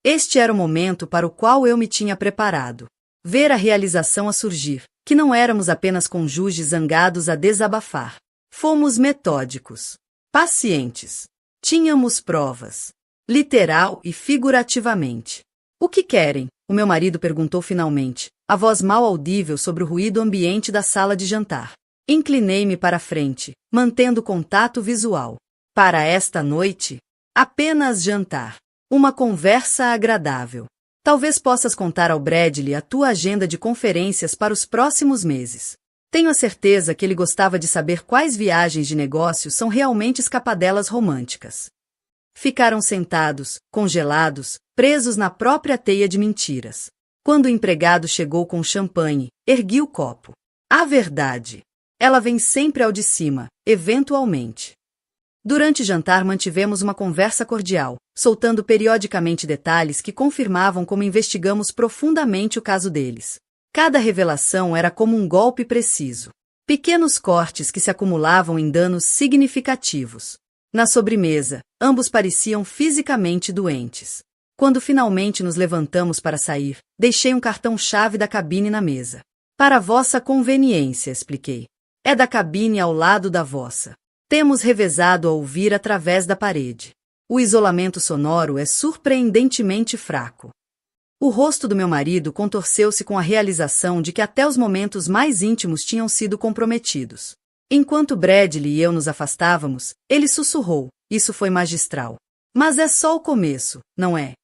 Este era o momento para o qual eu me tinha preparado. Ver a realização a surgir, que não éramos apenas cônjuges zangados a desabafar. Fomos metódicos, pacientes. Tínhamos provas, literal e figurativamente. O que querem? O meu marido perguntou finalmente, a voz mal audível sobre o ruído ambiente da sala de jantar. Inclinei-me para a frente, mantendo contato visual. Para esta noite, apenas jantar. Uma conversa agradável. Talvez possas contar ao Bradley a tua agenda de conferências para os próximos meses. Tenho a certeza que ele gostava de saber quais viagens de negócios são realmente escapadelas românticas. Ficaram sentados, congelados, presos na própria teia de mentiras. Quando o empregado chegou com champanhe, ergui o copo. A verdade. Ela vem sempre ao de cima, eventualmente. Durante o jantar mantivemos uma conversa cordial, soltando periodicamente detalhes que confirmavam como investigamos profundamente o caso deles. Cada revelação era como um golpe preciso. Pequenos cortes que se acumulavam em danos significativos. Na sobremesa, ambos pareciam fisicamente doentes. Quando finalmente nos levantamos para sair, deixei um cartão-chave da cabine na mesa. Para vossa conveniência, expliquei. É da cabine ao lado da vossa. Temos revezado a ouvir através da parede. O isolamento sonoro é surpreendentemente fraco. O rosto do meu marido contorceu-se com a realização de que até os momentos mais íntimos tinham sido comprometidos. Enquanto Bradley e eu nos afastávamos, ele sussurrou, isso foi magistral. Mas é só o começo, não é?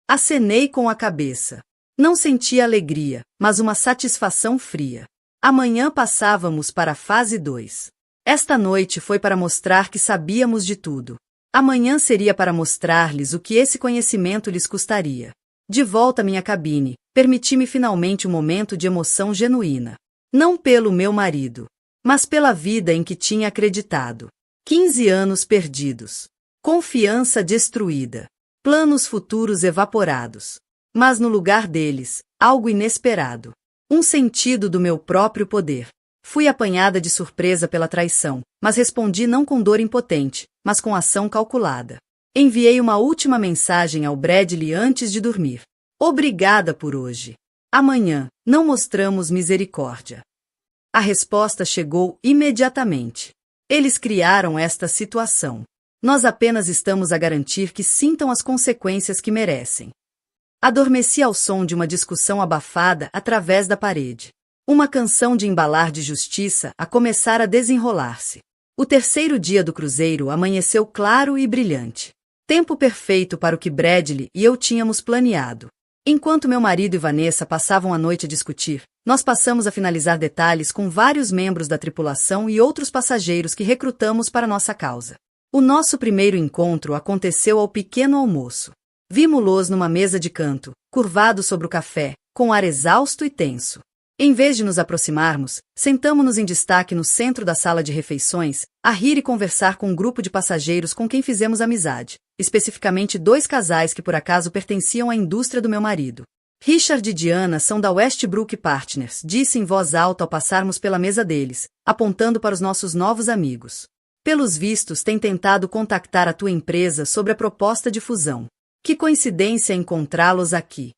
Acenei com a cabeça. Não sentia alegria, mas uma satisfação fria. Amanhã passávamos para a fase 2. Esta noite foi para mostrar que sabíamos de tudo. Amanhã seria para mostrar-lhes o que esse conhecimento lhes custaria. De volta à minha cabine, permiti-me finalmente um momento de emoção genuína. Não pelo meu marido, mas pela vida em que tinha acreditado. 15 anos perdidos. Confiança destruída. Planos futuros evaporados. Mas no lugar deles, algo inesperado. Um sentido do meu próprio poder. Fui apanhada de surpresa pela traição, mas respondi não com dor impotente, mas com ação calculada. Enviei uma última mensagem ao Bradley antes de dormir. Obrigada por hoje. Amanhã, não mostramos misericórdia. A resposta chegou imediatamente. Eles criaram esta situação. Nós apenas estamos a garantir que sintam as consequências que merecem. Adormeci ao som de uma discussão abafada através da parede. Uma canção de embalar de justiça a começar a desenrolar-se. O terceiro dia do cruzeiro amanheceu claro e brilhante. Tempo perfeito para o que Bradley e eu tínhamos planeado. Enquanto meu marido e Vanessa passavam a noite a discutir, nós passamos a finalizar detalhes com vários membros da tripulação e outros passageiros que recrutamos para nossa causa. O nosso primeiro encontro aconteceu ao pequeno almoço. Vimo-los numa mesa de canto, curvados sobre o café, com ar exausto e tenso. Em vez de nos aproximarmos, sentamo-nos em destaque no centro da sala de refeições, a rir e conversar com um grupo de passageiros com quem fizemos amizade, especificamente 2 casais que por acaso pertenciam à indústria do meu marido. Richard e Diana são da Westbrook Partners, disse em voz alta ao passarmos pela mesa deles, apontando para os nossos novos amigos. Pelos vistos, tem tentado contactar a tua empresa sobre a proposta de fusão. Que coincidência encontrá-los aqui.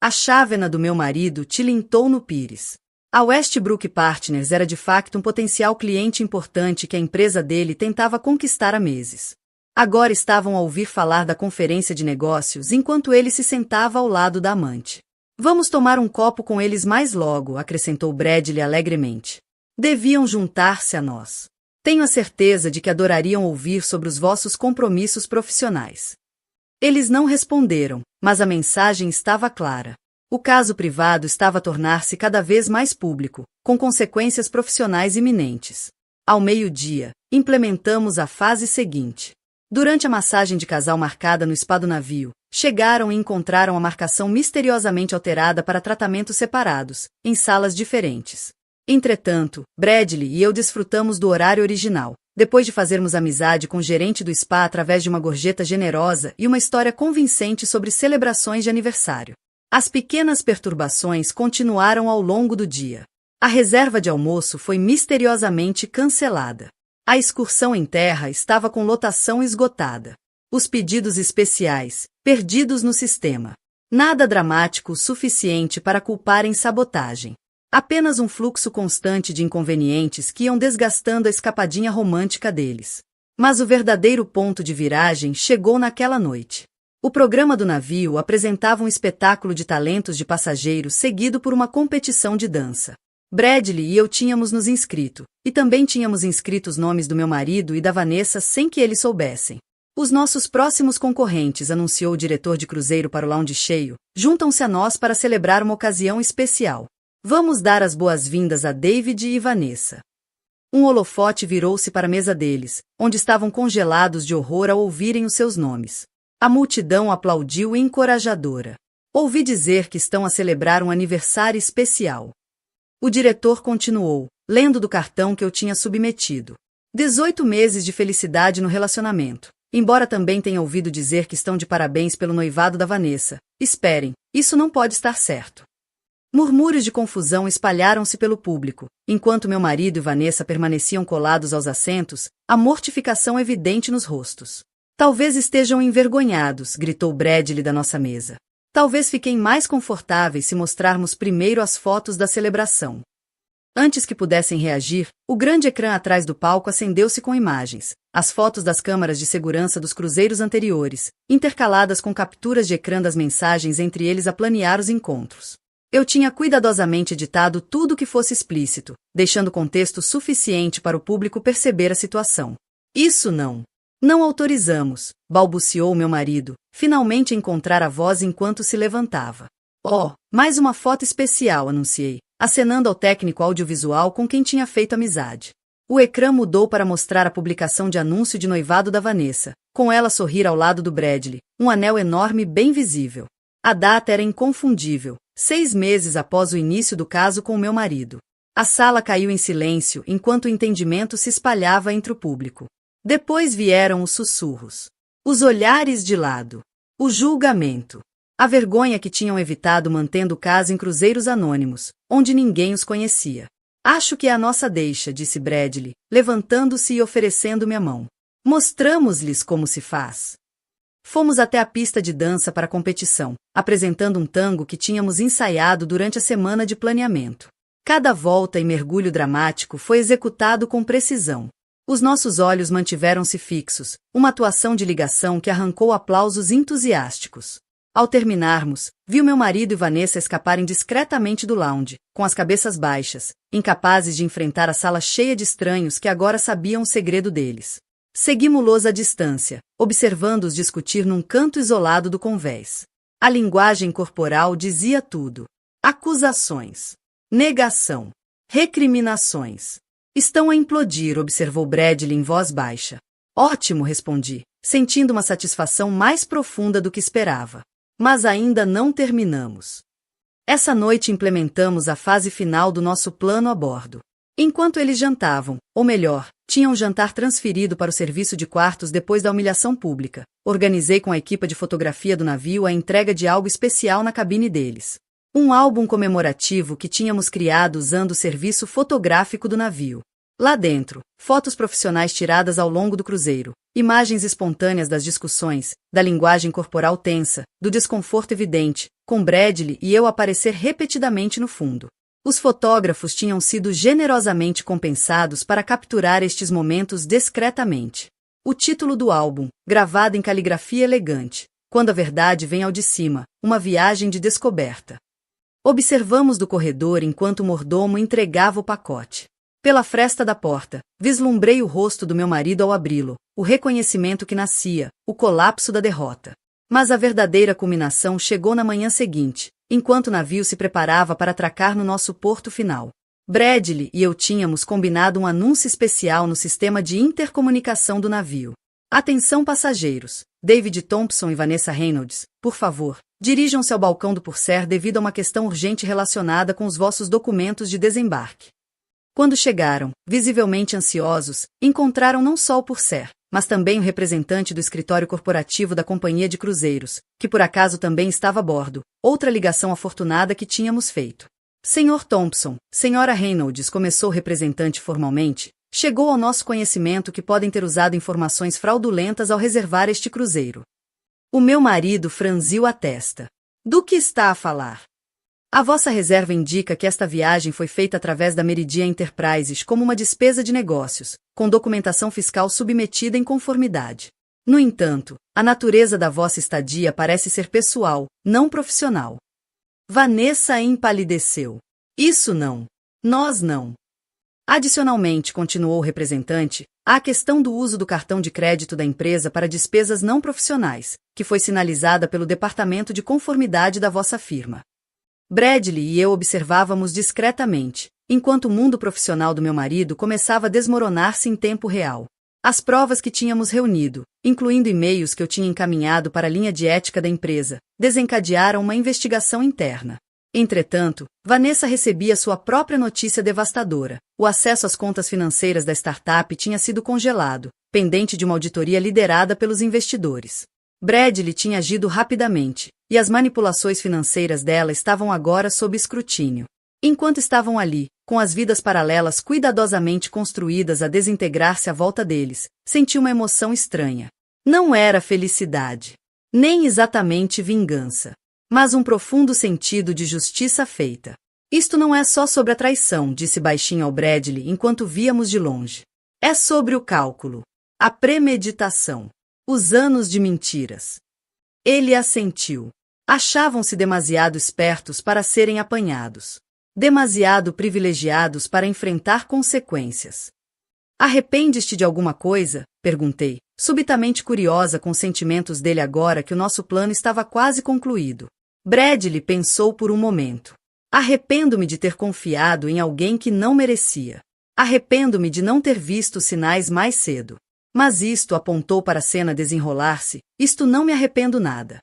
A chávena do meu marido tilintou no pires. A Westbrook Partners era de facto um potencial cliente importante que a empresa dele tentava conquistar há meses. Agora estavam a ouvir falar da conferência de negócios enquanto ele se sentava ao lado da amante. Vamos tomar um copo com eles mais logo, acrescentou Bradley alegremente. Deviam juntar-se a nós. Tenho a certeza de que adorariam ouvir sobre os vossos compromissos profissionais. Eles não responderam, mas a mensagem estava clara. O caso privado estava a tornar-se cada vez mais público, com consequências profissionais iminentes. Ao meio-dia, implementamos a fase seguinte. Durante a massagem de casal marcada no spa do navio, chegaram e encontraram a marcação misteriosamente alterada para tratamentos separados, em salas diferentes. Entretanto, Bradley e eu desfrutamos do horário original, depois de fazermos amizade com o gerente do spa através de uma gorjeta generosa e uma história convincente sobre celebrações de aniversário. As pequenas perturbações continuaram ao longo do dia. A reserva de almoço foi misteriosamente cancelada. A excursão em terra estava com lotação esgotada. Os pedidos especiais, perdidos no sistema. Nada dramático o suficiente para culpar em sabotagem. Apenas um fluxo constante de inconvenientes que iam desgastando a escapadinha romântica deles. Mas o verdadeiro ponto de viragem chegou naquela noite. O programa do navio apresentava um espetáculo de talentos de passageiros seguido por uma competição de dança. Bradley e eu tínhamos nos inscrito, e também tínhamos inscrito os nomes do meu marido e da Vanessa sem que eles soubessem. Os nossos próximos concorrentes, anunciou o diretor de cruzeiro para o lounge cheio, juntam-se a nós para celebrar uma ocasião especial. Vamos dar as boas-vindas a David e Vanessa. Um holofote virou-se para a mesa deles, onde estavam congelados de horror ao ouvirem os seus nomes. A multidão aplaudiu encorajadora. Ouvi dizer que estão a celebrar um aniversário especial. O diretor continuou, lendo do cartão que eu tinha submetido. 18 meses de felicidade no relacionamento. Embora também tenha ouvido dizer que estão de parabéns pelo noivado da Vanessa. Esperem, isso não pode estar certo. Murmúrios de confusão espalharam-se pelo público, enquanto meu marido e Vanessa permaneciam colados aos assentos, a mortificação evidente nos rostos. Talvez estejam envergonhados, gritou Bradley da nossa mesa. Talvez fiquem mais confortáveis se mostrarmos primeiro as fotos da celebração. Antes que pudessem reagir, o grande ecrã atrás do palco acendeu-se com imagens, as fotos das câmaras de segurança dos cruzeiros anteriores, intercaladas com capturas de ecrã das mensagens entre eles a planear os encontros. Eu tinha cuidadosamente editado tudo que fosse explícito, deixando contexto suficiente para o público perceber a situação. Isso não. Não autorizamos, balbuciou meu marido, finalmente a encontrar a voz enquanto se levantava. Oh, mais uma foto especial, anunciei, acenando ao técnico audiovisual com quem tinha feito amizade. O ecrã mudou para mostrar a publicação de anúncio de noivado da Vanessa, com ela sorrir ao lado do Bradley, um anel enorme bem visível. A data era inconfundível, 6 meses após o início do caso com o meu marido. A sala caiu em silêncio enquanto o entendimento se espalhava entre o público. Depois vieram os sussurros. Os olhares de lado. O julgamento. A vergonha que tinham evitado mantendo o caso em cruzeiros anônimos, onde ninguém os conhecia. Acho que é a nossa deixa, disse Bradley, levantando-se e oferecendo-me a mão. Mostramos-lhes como se faz. Fomos até a pista de dança para a competição, apresentando um tango que tínhamos ensaiado durante a semana de planeamento. Cada volta e mergulho dramático foi executado com precisão. Os nossos olhos mantiveram-se fixos, uma atuação de ligação que arrancou aplausos entusiásticos. Ao terminarmos, vi meu marido e Vanessa escaparem discretamente do lounge, com as cabeças baixas, incapazes de enfrentar a sala cheia de estranhos que agora sabiam o segredo deles. Seguimos-los à distância, observando-os discutir num canto isolado do convés. A linguagem corporal dizia tudo. Acusações. Negação. Recriminações. Estão a implodir, observou Bradley em voz baixa. Ótimo, respondi, sentindo uma satisfação mais profunda do que esperava. Mas ainda não terminamos. Essa noite implementamos a fase final do nosso plano a bordo. Enquanto eles jantavam, ou melhor, tinham um jantar transferido para o serviço de quartos depois da humilhação pública, organizei com a equipa de fotografia do navio a entrega de algo especial na cabine deles. Um álbum comemorativo que tínhamos criado usando o serviço fotográfico do navio. Lá dentro, fotos profissionais tiradas ao longo do cruzeiro, imagens espontâneas das discussões, da linguagem corporal tensa, do desconforto evidente, com Bradley e eu aparecer repetidamente no fundo. Os fotógrafos tinham sido generosamente compensados para capturar estes momentos discretamente. O título do álbum, gravado em caligrafia elegante, Quando a Verdade Vem ao de Cima, uma viagem de descoberta. Observamos do corredor enquanto o mordomo entregava o pacote. Pela fresta da porta, vislumbrei o rosto do meu marido ao abri-lo, o reconhecimento que nascia, o colapso da derrota. Mas a verdadeira culminação chegou na manhã seguinte, enquanto o navio se preparava para atracar no nosso porto final. Bradley e eu tínhamos combinado um anúncio especial no sistema de intercomunicação do navio. Atenção passageiros, David Thompson e Vanessa Reynolds, por favor, dirijam-se ao balcão do Purser devido a uma questão urgente relacionada com os vossos documentos de desembarque. Quando chegaram, visivelmente ansiosos, encontraram não só o Purser, mas também o representante do escritório corporativo da companhia de cruzeiros, que por acaso também estava a bordo, outra ligação afortunada que tínhamos feito. Senhor Thompson, Senhora Reynolds, começou o representante formalmente, chegou ao nosso conhecimento que podem ter usado informações fraudulentas ao reservar este cruzeiro. O meu marido franziu a testa. Do que está a falar? A vossa reserva indica que esta viagem foi feita através da Meridian Enterprises como uma despesa de negócios, com documentação fiscal submetida em conformidade. No entanto, a natureza da vossa estadia parece ser pessoal, não profissional. Vanessa empalideceu. Isso não. Nós não. Adicionalmente, continuou o representante, há a questão do uso do cartão de crédito da empresa para despesas não profissionais, que foi sinalizada pelo Departamento de Conformidade da vossa firma. Bradley e eu observávamos discretamente, enquanto o mundo profissional do meu marido começava a desmoronar-se em tempo real. As provas que tínhamos reunido, incluindo e-mails que eu tinha encaminhado para a linha de ética da empresa, desencadearam uma investigação interna. Entretanto, Vanessa recebia sua própria notícia devastadora. O acesso às contas financeiras da startup tinha sido congelado, pendente de uma auditoria liderada pelos investidores. Bradley tinha agido rapidamente, e as manipulações financeiras dela estavam agora sob escrutínio. Enquanto estavam ali, com as vidas paralelas cuidadosamente construídas a desintegrar-se à volta deles, senti uma emoção estranha. Não era felicidade, nem exatamente vingança, mas um profundo sentido de justiça feita. Isto não é só sobre a traição, disse baixinho ao Bradley enquanto víamos de longe. É sobre o cálculo, a premeditação, os anos de mentiras. Ele assentiu. Achavam-se demasiado espertos para serem apanhados. Demasiado privilegiados para enfrentar consequências. Arrependes-te de alguma coisa? Perguntei, subitamente curiosa com os sentimentos dele agora que o nosso plano estava quase concluído. Bradley pensou por um momento. Arrependo-me de ter confiado em alguém que não merecia. Arrependo-me de não ter visto os sinais mais cedo. Mas isto apontou para a cena desenrolar-se, isto não me arrependo nada.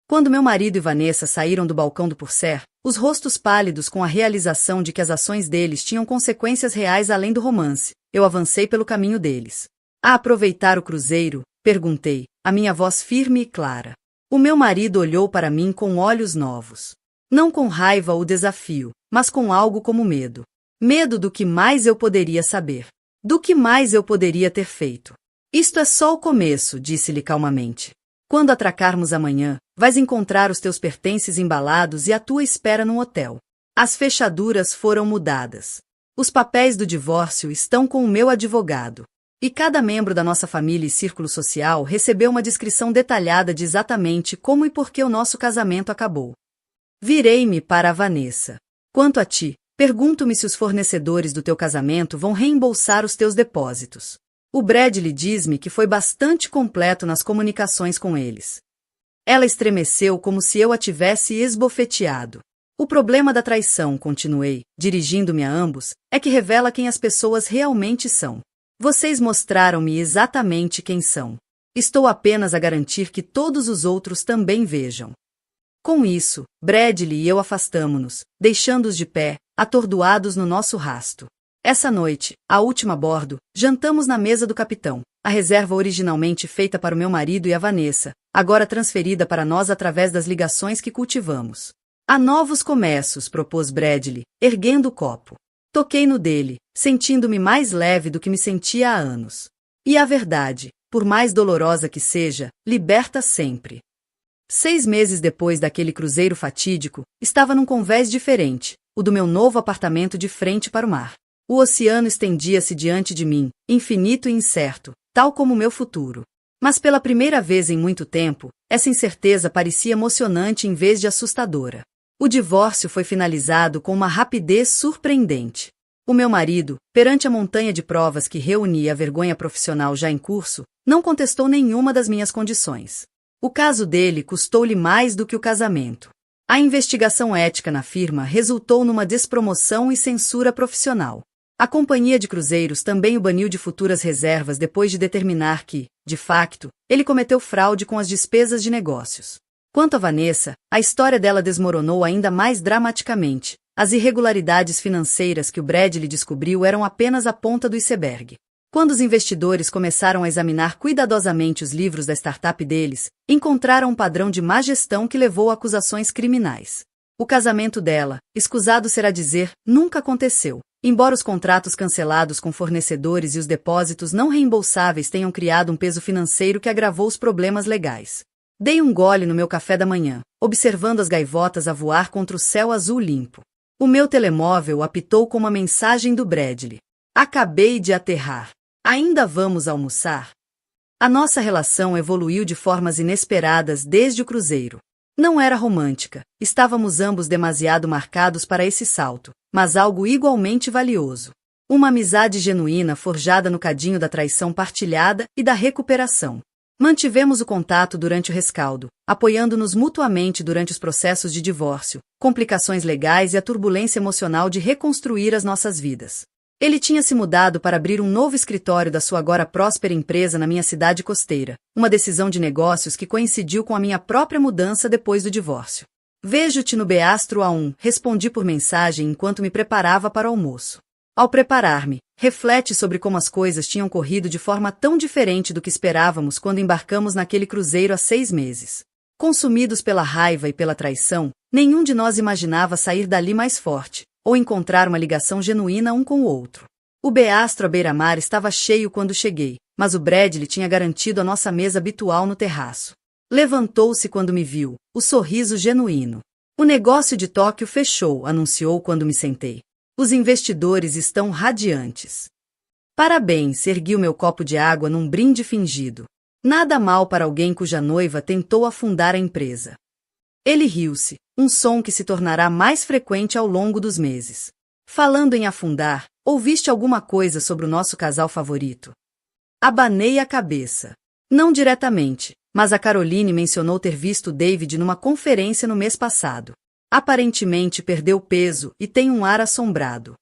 Quando meu marido e Vanessa saíram do balcão do Purser, os rostos pálidos com a realização de que as ações deles tinham consequências reais além do romance, eu avancei pelo caminho deles. A aproveitar o cruzeiro? Perguntei, a minha voz firme e clara. O meu marido olhou para mim com olhos novos. Não com raiva ou desafio, mas com algo como medo. Medo do que mais eu poderia saber. Do que mais eu poderia ter feito. Isto é só o começo, disse-lhe calmamente. Quando atracarmos amanhã, vais encontrar os teus pertences embalados e a tua espera num hotel. As fechaduras foram mudadas. Os papéis do divórcio estão com o meu advogado. E cada membro da nossa família e círculo social recebeu uma descrição detalhada de exatamente como e por que o nosso casamento acabou. Virei-me para a Vanessa. Quanto a ti, pergunto-me se os fornecedores do teu casamento vão reembolsar os teus depósitos. O Bradley diz-me que foi bastante completo nas comunicações com eles. Ela estremeceu como se eu a tivesse esbofeteado. O problema da traição, continuei, dirigindo-me a ambos, é que revela quem as pessoas realmente são. Vocês mostraram-me exatamente quem são. Estou apenas a garantir que todos os outros também vejam. Com isso, Bradley e eu afastamo-nos, deixando-os de pé, atordoados no nosso rasto. Essa noite, a última a bordo, jantamos na mesa do capitão, a reserva originalmente feita para o meu marido e a Vanessa, agora transferida para nós através das ligações que cultivamos. Há novos começos, propôs Bradley, erguendo o copo. Toquei no dele, sentindo-me mais leve do que me sentia há anos. E a verdade, por mais dolorosa que seja, liberta sempre. 6 meses depois daquele cruzeiro fatídico, estava num convés diferente, o do meu novo apartamento de frente para o mar. O oceano estendia-se diante de mim, infinito e incerto, tal como o meu futuro. Mas pela primeira vez em muito tempo, essa incerteza parecia emocionante em vez de assustadora. O divórcio foi finalizado com uma rapidez surpreendente. O meu marido, perante a montanha de provas que reunia a vergonha profissional já em curso, não contestou nenhuma das minhas condições. O caso dele custou-lhe mais do que o casamento. A investigação ética na firma resultou numa despromoção e censura profissional. A companhia de cruzeiros também o baniu de futuras reservas depois de determinar que, de facto, ele cometeu fraude com as despesas de negócios. Quanto a Vanessa, a história dela desmoronou ainda mais dramaticamente. As irregularidades financeiras que o Bradley descobriu eram apenas a ponta do iceberg. Quando os investidores começaram a examinar cuidadosamente os livros da startup deles, encontraram um padrão de má gestão que levou a acusações criminais. O casamento dela, escusado será dizer, nunca aconteceu, embora os contratos cancelados com fornecedores e os depósitos não reembolsáveis tenham criado um peso financeiro que agravou os problemas legais. Dei um gole no meu café da manhã, observando as gaivotas a voar contra o céu azul limpo. O meu telemóvel apitou com uma mensagem do Bradley. Acabei de aterrar. Ainda vamos almoçar? A nossa relação evoluiu de formas inesperadas desde o cruzeiro. Não era romântica, estávamos ambos demasiado marcados para esse salto, mas algo igualmente valioso. Uma amizade genuína forjada no cadinho da traição partilhada e da recuperação. Mantivemos o contato durante o rescaldo, apoiando-nos mutuamente durante os processos de divórcio, complicações legais e a turbulência emocional de reconstruir as nossas vidas. Ele tinha se mudado para abrir um novo escritório da sua agora próspera empresa na minha cidade costeira, uma decisão de negócios que coincidiu com a minha própria mudança depois do divórcio. Vejo-te no Beastro A1, respondi por mensagem enquanto me preparava para o almoço. Ao preparar-me, reflete sobre como as coisas tinham corrido de forma tão diferente do que esperávamos quando embarcamos naquele cruzeiro há 6 meses. Consumidos pela raiva e pela traição, nenhum de nós imaginava sair dali mais forte, ou encontrar uma ligação genuína um com o outro. O Beastro à beira-mar estava cheio quando cheguei, mas o Bradley tinha garantido a nossa mesa habitual no terraço. Levantou-se quando me viu, o sorriso genuíno. O negócio de Tóquio fechou, anunciou quando me sentei. Os investidores estão radiantes. Parabéns, ergui o meu copo de água num brinde fingido. Nada mal para alguém cuja noiva tentou afundar a empresa. Ele riu-se, um som que se tornará mais frequente ao longo dos meses. Falando em afundar, ouviste alguma coisa sobre o nosso casal favorito? Abanei a cabeça. Não diretamente, mas a Caroline mencionou ter visto David numa conferência no mês passado. Aparentemente perdeu peso e tem um ar assombrado.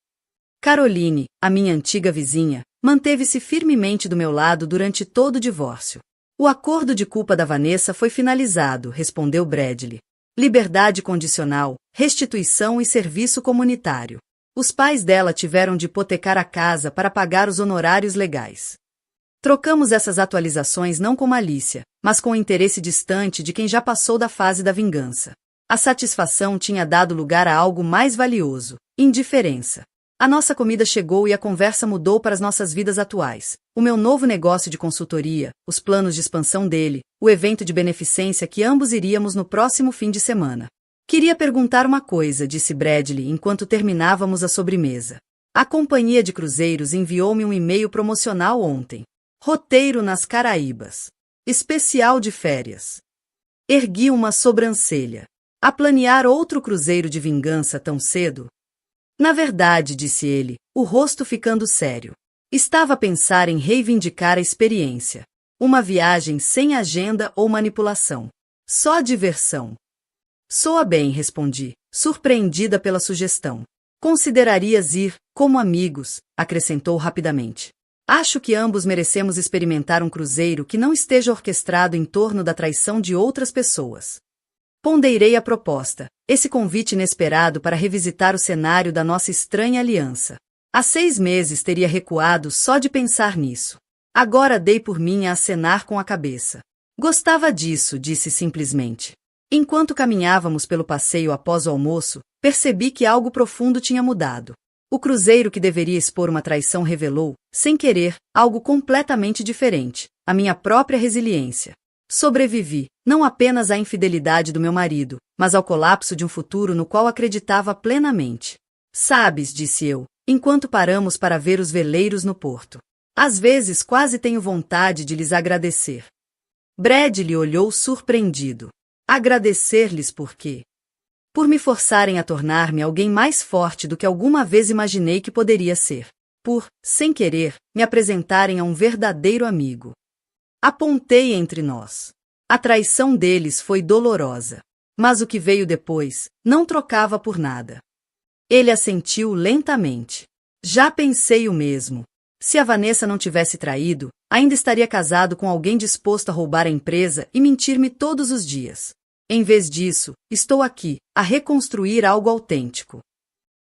Caroline, a minha antiga vizinha, manteve-se firmemente do meu lado durante todo o divórcio. O acordo de culpa da Vanessa foi finalizado, respondeu Bradley. Liberdade condicional, restituição e serviço comunitário. Os pais dela tiveram de hipotecar a casa para pagar os honorários legais. Trocamos essas atualizações não com malícia, mas com o interesse distante de quem já passou da fase da vingança. A satisfação tinha dado lugar a algo mais valioso, indiferença. A nossa comida chegou e a conversa mudou para as nossas vidas atuais. O meu novo negócio de consultoria, os planos de expansão dele, o evento de beneficência que ambos iríamos no próximo fim de semana. Queria perguntar uma coisa, disse Bradley enquanto terminávamos a sobremesa. A companhia de cruzeiros enviou-me um e-mail promocional ontem. Roteiro nas Caraíbas. Especial de férias. Ergui uma sobrancelha. A planear outro cruzeiro de vingança tão cedo? Na verdade, disse ele, o rosto ficando sério. Estava a pensar em reivindicar a experiência. Uma viagem sem agenda ou manipulação. Só diversão. Soa bem, respondi, surpreendida pela sugestão. Considerarias ir, como amigos, acrescentou rapidamente. Acho que ambos merecemos experimentar um cruzeiro que não esteja orquestrado em torno da traição de outras pessoas. Ponderei a proposta, esse convite inesperado para revisitar o cenário da nossa estranha aliança. Há 6 meses teria recuado só de pensar nisso. Agora dei por mim a acenar com a cabeça. Gostava disso, disse simplesmente. Enquanto caminhávamos pelo passeio após o almoço, percebi que algo profundo tinha mudado. O cruzeiro que deveria expor uma traição revelou, sem querer, algo completamente diferente, a minha própria resiliência. Sobrevivi, não apenas à infidelidade do meu marido, mas ao colapso de um futuro no qual acreditava plenamente. Sabes, disse eu, enquanto paramos para ver os veleiros no porto. Às vezes quase tenho vontade de lhes agradecer. Bradley olhou surpreendido. Agradecer-lhes por quê? Por me forçarem a tornar-me alguém mais forte do que alguma vez imaginei que poderia ser. Por, sem querer, me apresentarem a um verdadeiro amigo. Apontei entre nós. A traição deles foi dolorosa. Mas o que veio depois, não trocava por nada. Ele assentiu lentamente. Já pensei o mesmo. Se a Vanessa não tivesse traído, ainda estaria casado com alguém disposto a roubar a empresa e mentir-me todos os dias. Em vez disso, estou aqui, a reconstruir algo autêntico.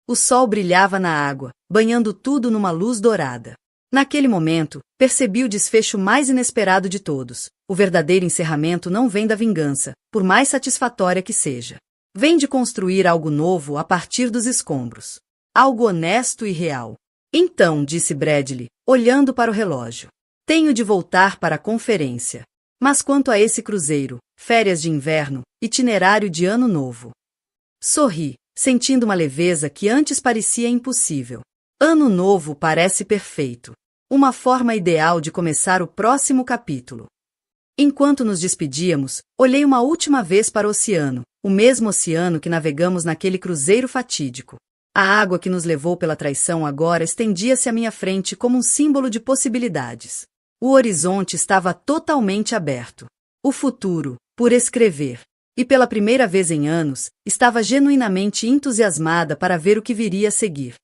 O sol brilhava na água, banhando tudo numa luz dourada. Naquele momento, percebi o desfecho mais inesperado de todos. O verdadeiro encerramento não vem da vingança, por mais satisfatória que seja. Vem de construir algo novo a partir dos escombros. Algo honesto e real. Então, disse Bradley, olhando para o relógio. Tenho de voltar para a conferência. Mas quanto a esse cruzeiro, férias de inverno, itinerário de ano novo? Sorri, sentindo uma leveza que antes parecia impossível. Ano novo parece perfeito. Uma forma ideal de começar o próximo capítulo. Enquanto nos despedíamos, olhei uma última vez para o oceano, o mesmo oceano que navegamos naquele cruzeiro fatídico. A água que nos levou pela traição agora estendia-se à minha frente como um símbolo de possibilidades. O horizonte estava totalmente aberto. O futuro, por escrever. E pela primeira vez em anos, estava genuinamente entusiasmada para ver o que viria a seguir.